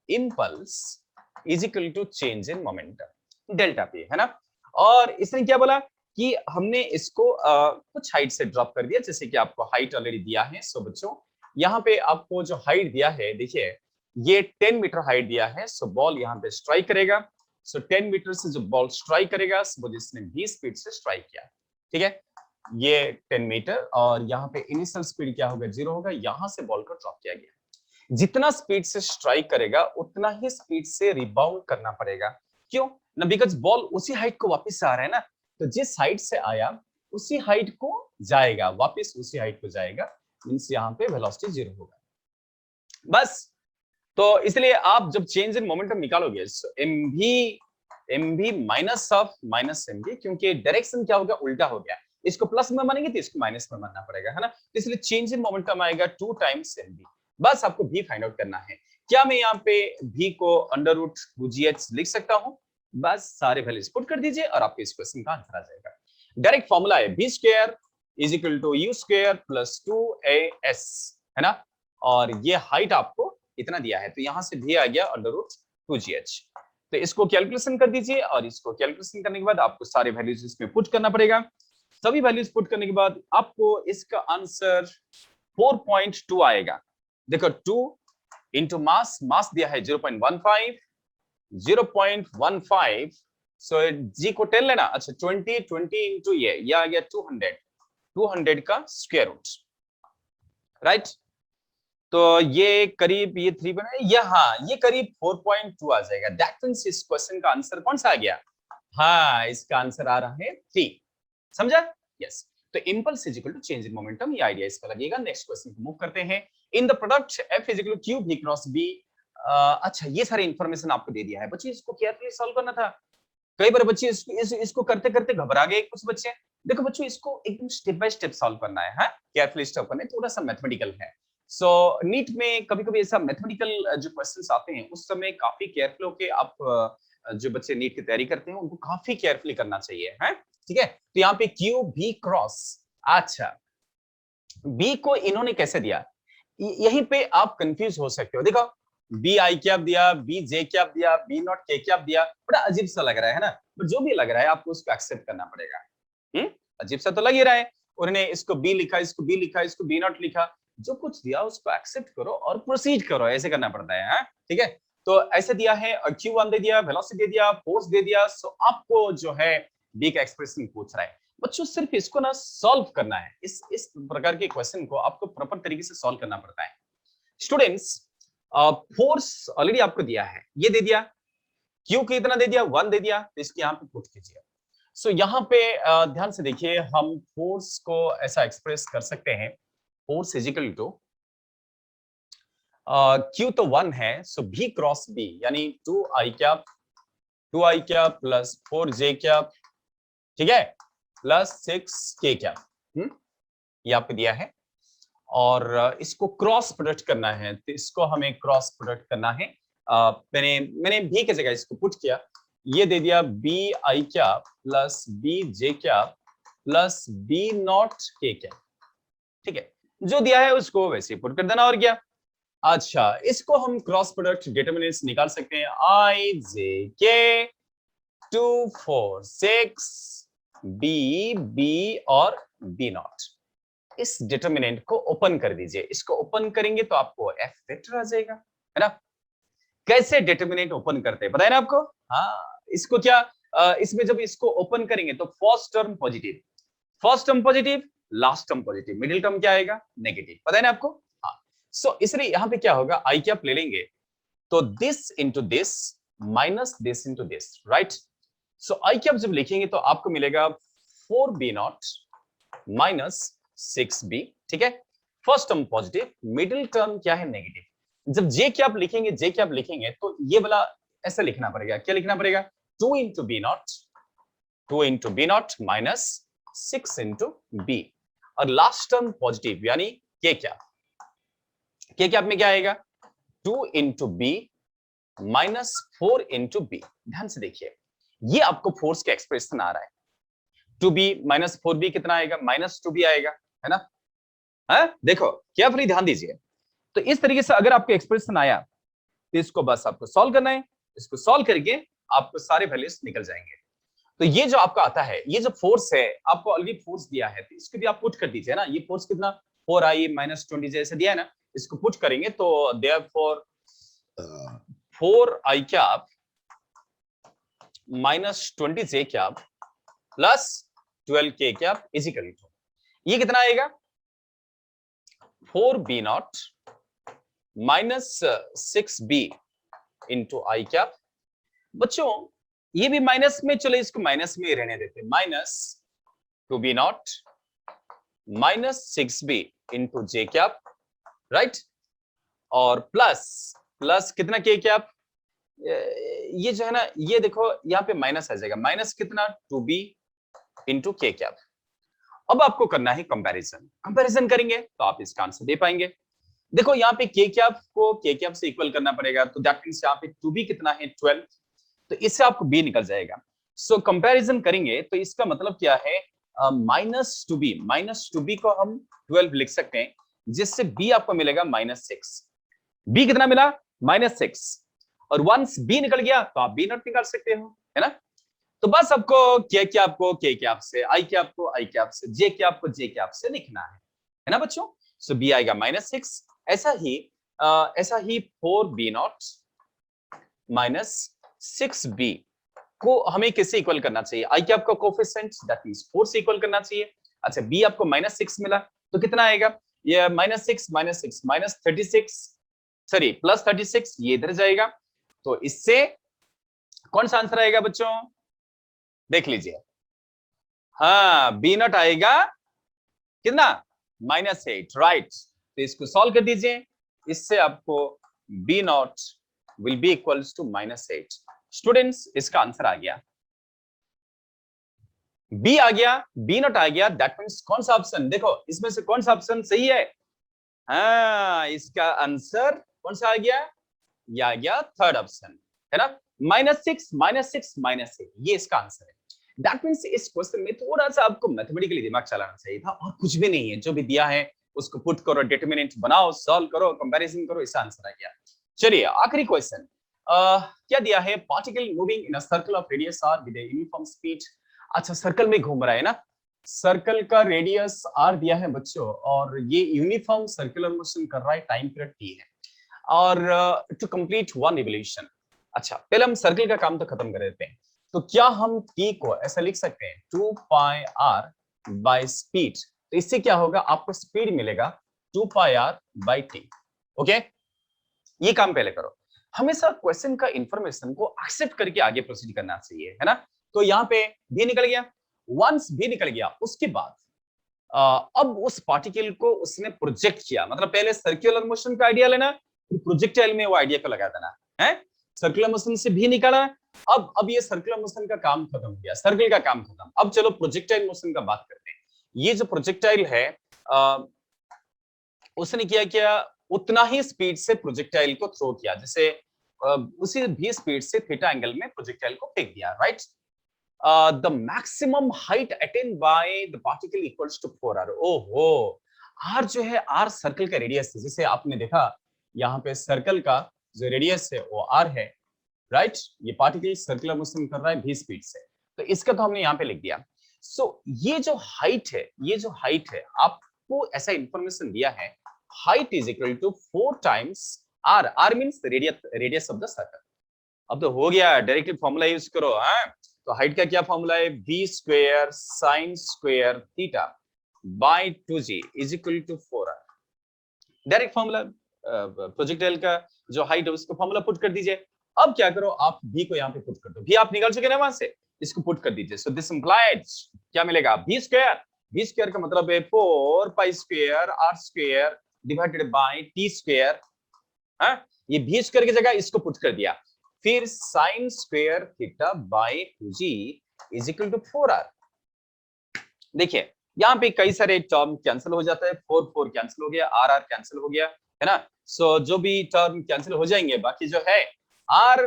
impulse is equal to change in momentum delta P, है ना। और इसने क्या बोला कि हमने इसको कुछ हाइट से ड्रॉप कर दिया, जैसे कि आपको हाइट ऑलरेडी दिया है। सो बच्चों यहाँ पे आपको जो हाइट दिया है, देखिए ये 10 मीटर हाइट दिया है, सो बॉल यहाँ पे स्ट्राइक करेगा, सो 10 मीटर से जो बॉल स्ट्राइक करेगा, सपोज इसने 20 फीट से स्ट्राइक किया, ठीक है। ये 10 मीटर, और यहाँ पे इनिशियल स्पीड क्या होगा, 0 होगा। यहाँ से बॉल को ड्रॉप किया गया। जितना स्पीड से स्ट्राइक करेगा उतना ही स्पीड से रिबाउंड करना पड़ेगा। क्यों ना, बिकॉज बॉल उसी हाइट को वापस से आ रहा है ना, तो जिस हाइट से आया उसी हाइट को जाएगा, वापस उसी हाइट को जाएगा, मींस यहाँ पे वेलोसिटी 0 होगा बस। तो इसलिए आप जब चेंज इन मोमेंटम निकालोगे, एम भी माइनस ऑफ माइनस एम भी, क्योंकि डायरेक्शन क्या होगा, उल्टा हो गया। इसको प्लस में मानेंगे तो इसको माइनस में मानना पड़ेगा, है ना। तो इसलिए चेंज इन मोमेंटम आएगा 2 टाइम्स एम भी। बस आपको भी फाइंड आउट करना है। क्या मैं यहाँ पे भी को अंडर रूट 2gh लिख सकता हूँ? बस सारे वैल्यूज पुट कर दीजिए और आपके इस क्वेश्चन का आंसर आ जाएगा। डायरेक्ट फॉर्मूला है V square is equal to U square plus 2as, है ना। और ये हाइट आपको इतना दिया है, तो यहां से भी आ गया अंडर रूट 2gh। तो इसको कैलकुलेशन कर दीजिए, और इसको कैलकुलेशन करने के बाद आपको सारे वैल्यूज इसमें पुट करना पड़ेगा। सभी वैल्यूज पुट करने के बाद आपको इसका आंसर 4.2 आएगा। देखो 2 इंटू मास, मास दिया है 0.15, 0.15, सो जी को 10 लेना। अच्छा 20 इंटू ये आ गया 200 का स्क्वायर रूट, राइट। तो ये करीब ये 3 बना, ये हाँ ये करीब 4.2 आ जाएगा। दैट मींस इस क्वेश्चन का आंसर कौन सा आ गया? हाँ, इसका आंसर आ रहा है 3। समझा? यस। तो impulse is equal to change in momentum, ये आइडिया इसका लगेगा। नेक्स्ट क्वेश्चन को मूव करते हैं। In the product F is equal to Q V cross B. अच्छा, ये सारी इंफॉर्मेशन आपको दे दिया है बच्चे, इसको केयरफुली सॉल्व करना था। कई बार बच्चे इसको करते करते घबरा गए कुछ बच्चे। देखो बच्चों, इसको एकदम स्टेप बाय स्टेप सॉल्व करना है, हाँ केयरफुली स्टेप करना है, थोड़ा सा मैथमेटिकल है। सो नीट में कभी कभी ऐसा मैथमेटिकल जो क्वेश्चंस आते हैं उस समय काफी केयरफुल होके आप जो बच्चे नीट की तैयारी करते हैं उनको काफी केयरफुली करना चाहिए, है ठीक है। तो यहाँ पे क्यू बी क्रॉस, अच्छा बी को इन्होंने कैसे दिया, यहीं पे आप कंफ्यूज हो सकते हो। देखो बी आई क्या दिया, बी जे क्या दिया, बी नॉट के क्या दिया, बड़ा अजीब सा लग रहा है ना। बट जो भी लग रहा है आपको उसको एक्सेप्ट करना पड़ेगा। अजीब सा तो लग ही रहा है। उन्होंने इसको बी लिखा, इसको बी लिखा, इसको बी नॉट लिखा, जो कुछ दिया उसको एक्सेप्ट करो और प्रोसीड करो, ऐसे करना पड़ता है, ठीक है। तो ऐसे दिया है, Q1 दे दिया, वेलोसिटी दे दिया, फोर्स दे दिया। सो आपको जो है बी का एक्सप्रेशन पूछ रहा है बच्चों, सिर्फ इसको ना सॉल्व करना है। इस प्रकार के क्वेश्चन को आपको प्रॉपर तरीके से सॉल्व करना पड़ता है। स्टूडेंट्स, फोर्स ऑलरेडी आपको दिया है, ये दे दिया, क्यू कितना दे दिया, 1 दे दिया, तो इसके यहाँ पे पुट कीजिए। सो यहाँ पे ध्यान से देखिए, हम फोर्स को ऐसा एक्सप्रेस कर सकते हैं, force is equal to Q तो 1 है, सो बी क्रॉस बी यानी 2i cap plus 4j cap, ठीक है, प्लस 6k कैप। ये आपको दिया है, और इसको क्रॉस प्रोडक्ट करना है, तो इसको हमें क्रॉस प्रोडक्ट करना है। मैंने भी की जगह इसको पुट किया, ये दे दिया B I cap plus B J cap plus B naught K cap, ठीक है। जो दिया है उसको वैसे पुट कर देना, और क्या। अच्छा, इसको हम क्रॉस प्रोडक्ट डिटरमिनेंट्स निकाल सकते हैं, आई जे के 2 4 6 बी और बी नॉट। इस डिटरमिनेंट को ओपन कर दीजिए, इसको ओपन करेंगे तो आपको एफ वेक्टर आ जाएगा, है ना। कैसे डिटरमिनेंट ओपन करते हैं पता है ना आपको? हाँ, इसको क्या, इसमें जब इसको ओपन करेंगे तो first term positive, last term positive, middle term क्या आएगा, नेगेटिव, पता है ना आपको? हाँ। सो इसलिए यहाँ पे क्या होगा, आई कैप ले लेंगे तो this into this minus this into this, right. So I cap जब लिखेंगे तो आपको मिलेगा 4b नॉट माइनस 6b, ठीक है। First term positive, middle term क्या है, नेगेटिव। जब जे कैप लिखेंगे तो ये वाला ऐसा लिखना पड़ेगा, क्या लिखना पड़ेगा, 2 into B naught minus 6 into B, और लास्ट टर्म पॉजिटिव यानी के कैप में क्या आएगा, 2 into B minus 4 into B. ध्यान से देखिए, ये आपको फोर्स का एक्सप्रेशन आ रहा है। 2b माइनस 4b कितना आएगा, माइनस 2b आएगा, है ना। देखो केयरफुली ध्यान दीजिए। तो इस तरीके से अगर आपको एक्सप्रेशन आया तो इसको बस आपको सॉल्व करना है, इसको सॉल्व करके आपको सारे वैल्यूज निकल जाएंगे। तो ये जो आपका आता है, ये जो फोर्स है, आपको ऑलरेडी फोर्स दिया है तो इसको भी आप पुट कर दीजिए ना। ये फोर्स कितना, 4i माइनस 20 जैसे दिया है ना, इसको पुट करेंगे तो therefore 4i cap minus 20j cap plus 12k cap is equal to ये कितना आएगा 4b0 माइनस 6b इंटू आई कैप। बच्चों ये भी माइनस में, चलो इसको माइनस में ही रहने देते, minus 2b0 minus 6b into J cap, right, और प्लस प्लस कितना के कैप, ये जो है ना, ये देखो यहाँ पे माइनस आ जाएगा, माइनस कितना 2b इंटू के कैप। अब आपको करना है कंपैरिजन, कंपैरिजन करेंगे तो आप इसका आंसर दे पाएंगे। देखो यहाँ पे के कैप को के कैप से इक्वल करना पड़ेगा, तो दैट मींस यहाँ पे 2b कितना है 12, तो इससे आपको b निकल जाएगा। सो कंपैरिजन करेंगे तो इसका मतलब क्या है, माइनस टू बी को हम 12 लिख सकते हैं, जिससे b आपको मिलेगा -6। b कितना मिला -6, और वंस b निकल गया तो आप b नॉट निकाल सकते हो, है ना। तो बस आपको के कैप को के कैप से, आई कैप को आई कैप से, जे कैप को जे कैप से लिखना है ना बच्चों। सो b आएगा -6। ऐसा ही 4b0 माइनस 6b को हमें किससे इक्वल करना चाहिए, आई कैप का कोफिशिएंट, दैट मींस 4 से इक्वल करना चाहिए। अच्छा b आपको -6 मिला तो कितना आएगा, ये -6 -36 सॉरी +36, ये इधर जाएगा, तो इससे कौन सा आंसर आएगा बच्चों, देख लीजिए। हाँ b0 आएगा कितना -8, राइट। तो इसको सॉल्व कर दीजिए, इससे आपको b0 will be equals to -8। Students इसका आंसर आ गया, b आ गया, b0 आ गया, दैट मींस कौन सा ऑप्शन, देखो इसमें से कौन सा ऑप्शन सही है। हाँ, इसका आंसर कौन सा आ गया, ये आ गया थर्ड ऑप्शन, है ना, -6 ये इसका आंसर है। दैट मींस इस क्वेश्चन में थोड़ा सा आपको मैथमेटिकली दिमाग चलाना चाहिए था, और कुछ भी नहीं है, जो भी दिया है उसको पुट करो, डिटरमिनेंट बनाओ, सॉल्व करो, कंपैरिजन करो, इसका आंसर आ गया। चलिए आखिरी क्वेश्चन, क्या दिया है, particle moving in a circle of radius R with a uniform speed. अच्छा सर्कल में घूम रहा है ना, सर्कल का रेडियस आर दिया है बच्चों, और ये यूनिफॉर्म सर्कुलर मोशन कर रहा है, टाइम पीरियड टी है, और टू कंप्लीट वन रिवोल्यूशन। अच्छा पहले हम सर्कल का काम तो खत्म कर देते हैं, तो क्या हम टी को ऐसा लिख सकते हैं 2πr बाय स्पीड, तो इससे क्या होगा, आपको स्पीड मिलेगा 2πr बाय टी। ओके, ये काम पहले करो, हमेशा क्वेश्चन का इंफॉर्मेशन को एक्सेप्ट करके आगे प्रोसीड करना चाहिए, है ना। तो यहाँ पे भी निकल गया, वंस भी निकल गया, उसके बाद अब उस पार्टिकल को उसने प्रोजेक्ट किया, मतलब पहले सर्कुलर मोशन का आइडिया लेना, फिर प्रोजेक्टाइल में वो आइडिया को लगा देना है। सर्कुलर मोशन से भी निकाला, अब ये सर्कुलर मोशन का काम खत्म हो गया, सर्कल का काम खत्म। अब चलो प्रोजेक्टाइल मोशन का बात करते हैं। ये जो प्रोजेक्टाइल है, उसने किया क्या, उतना ही स्पीड से प्रोजेक्टाइल को थ्रो किया, जैसे उसी भी स्पीड से थीटा एंगल में प्रोजेक्टाइल को फेंक दिया, right. The maximum height attained by the particle equals to 4r। ओहो, r जो है, r सर्कल का रेडियस है, जैसे आपने देखा यहाँ पे सर्कल का जो रेडियस है वो r है, राइट। ये पार्टिकल सर्कुलर मोशन कर रहा है v स्पीड से, तो इसका तो हमने यहाँ पे लिख दिया। सो ये जो हाइट है, आपको ऐसा इंफॉर्मेशन दिया है, height is equal to 4 times r, r means radius of the circle. अब तो हो गया, डायरेक्टली फॉर्मूला यूज करो। तो हाइट का क्या फॉर्मूला है, v square sine square theta by 2g is equal to 4r। Direct formula, projectile का जो हाइट है उसको फॉर्मूला पुट कर दीजिए। अब क्या करो, आप v को यहाँ पे पुट कर दो, v आप निकाल चुके ना वहां से, इसको पुट कर दीजिए। सो दिस इंप्लाइज क्या मिलेगा, v स्क्वायर का मतलब है 4 pi square r square divided by t square. ये v स्क्वायर की जगह इसको पुट कर दिया, फिर sine square theta by 2g is equal to 4r। देखिए यहाँ पे कई सारे टर्म कैंसिल हो जाता है, 4 कैंसिल हो गया, r कैंसिल हो गया, है ना। सो जो भी टर्म कैंसिल हो जाएंगे, बाकी जो है r,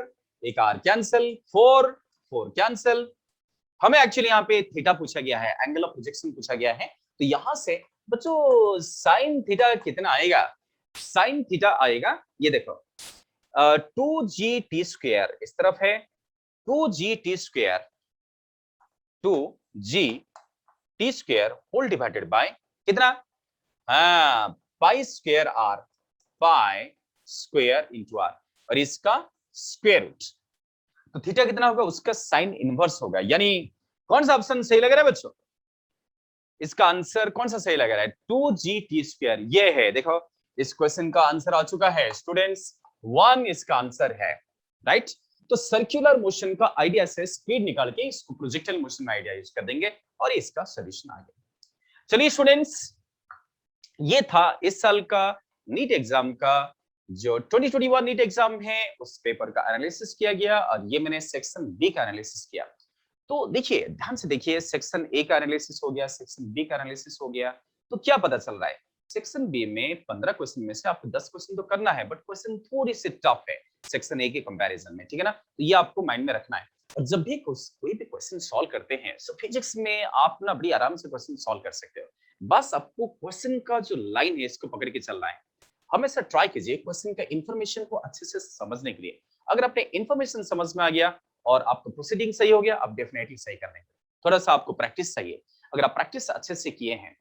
एक r कैंसिल, 4 कैंसिल। हमें एक्चुअली यहाँ पे थीटा पूछा गया है, एंगल ऑफ प्रोजेक्शन पूछा गया है, तो यहां से बच्चों साइन थीटा कितना आएगा, साइन थीटा आएगा, ये देखो 2g t² इस तरफ है, 2g t² whole divided by कितना, पाई square r, pi square into r, और इसका स्क्वायर रूट। तो थीटा कितना होगा, उसका साइन इनवर्स होगा। यानी कौन सा ऑप्शन सही लग रहा है बच्चों, इसका आंसर कौन सा सही लग रहा है? 2gt²। ये है, देखो इस क्वेश्चन का आंसर आ चुका है स्टूडेंट्स, 1 इसका आंसर है, राइट। तो सर्कुलर मोशन का आइडिया से स्पीड निकाल के इसको प्रोजेक्टाइल मोशन में आइडिया यूज कर देंगे और इसका सोल्यूशन आ गया। चलिए स्टूडेंट्स, ये था इस साल का नीट एग्जाम का जो 2021 नीट एग्जाम है उस पेपर का एनालिसिस किया गया और ये मैंने सेक्शन बी का एनालिसिस किया। तो देखिए, ध्यान से देखिए, सेक्शन ए का एनालिसिस हो गया, सेक्शन बी का एनालिसिस हो गया, तो क्या पता चल रहा है? सेक्शन बी में 15 क्वेश्चन में से आपको 10 क्वेश्चन तो करना है, बट क्वेश्चन थोड़ी सी टफ है सेक्शन ए के कंपैरिजन में, ठीक है ना? तो ये आपको माइंड में रखना है। और जब भी कोई भी क्वेश्चन सॉल्व करते हैं, सो फिजिक्स में आप ना बड़ी आराम से क्वेश्चन सॉल्व कर सकते हो। बस आपको क्वेश्चन का जो लाइन है इसको पकड़ के चलना है। हमेशा ट्राई कीजिए क्वेश्चन का इंफॉर्मेशन को अच्छे से समझने के लिए। अगर आपने इंफॉर्मेशन समझ में आ गया और आपका प्रोसीडिंग सही हो गया, आप डेफिनेटली सही कर लेंगे। थोड़ा सा आपको प्रैक्टिस चाहिए। अगर आप प्रैक्टिस अच्छे से किए हैं,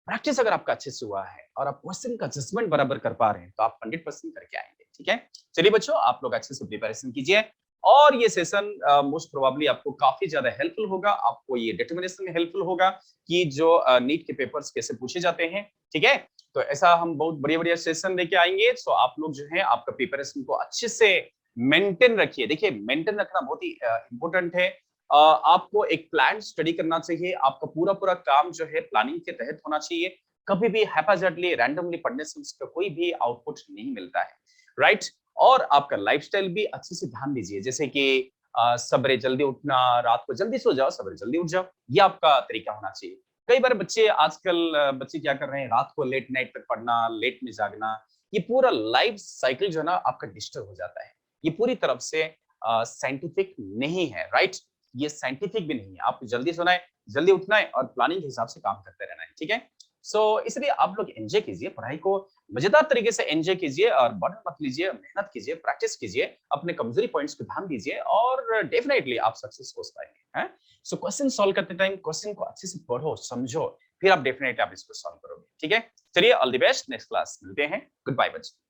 प्रैक्टिस अगर आपका अच्छे से हुआ है और आप क्वेश्चन का जजमेंट बराबर कर पा रहे हैं, तो आप 100% करके आएंगे, ठीक है? चलिए बच्चों, आप लोग अच्छे से प्रिपरेशन कीजिए और ये सेशन मोस्ट प्रोबेबली आपको काफी ज्यादा हेल्पफुल होगा। आपको ये डिटर्मिनेशन में हेल्पफुल होगा कि जो नीट के पेपर्स कैसे पूछे जाते हैं, ठीक है? तो ऐसा हम बहुत बढ़िया-बढ़िया सेशन लेके आएंगे। सो आप लोग जो है आपका प्रिपरेशन को अच्छे से मेंटेन रखिए। देखिए, मेंटेन रखना बहुत ही इंपॉर्टेंट है। आपको एक प्लान स्टडी करना चाहिए। आपका पूरा-पूरा काम जो है प्लानिंग के तहत होना चाहिए। कभी भी हैप्पीजर्डली रैंडमली पढ़ने से उसका कोई भी आउटपुट नहीं मिलता है, राइट? और आपका लाइफस्टाइल भी अच्छे से ध्यान दीजिए, जैसे कि सवेरे जल्दी उठना, रात को जल्दी सो जाओ, सवेरे जल्दी उठ जाओ। ये आपका तरीका होना चाहिए। कई बार बच्चे आजकल बच्चे क्या कर रहे हैं, रात को लेट नाइट तक पढ़ना, लेट में जागना, ये पूरा लाइफ साइकिल जो है ना आपका डिस्टर्ब हो जाता है। ये पूरी तरफ से साइंटिफिक नहीं है, राइट? ये साइंटिफिक भी नहीं है। आपको जल्दी सोना है, जल्दी उठना है और प्लानिंग के हिसाब से काम करते रहना है, ठीक है? सो इसलिए आप लोग एन्जॉय कीजिए, पढ़ाई को मजेदार तरीके से एन्जॉय कीजिए और बर्डन मत लीजिए, मेहनत कीजिए, प्रैक्टिस कीजिए, अपने कमजोरी पॉइंट्स पे ध्यान दीजिए और डेफिनेटली आप सक्सेस हो पाएंगे, हैं? सो क्वेश्चन सॉल्व करते टाइम क्वेश्चन को अच्छे से पढ़ो, समझो, फिर आप डेफिनेटली आप इसको सॉल्व करोगे, ठीक है? चलिए, all the best, next class मिलते हैं। गुड बाय बच्चों।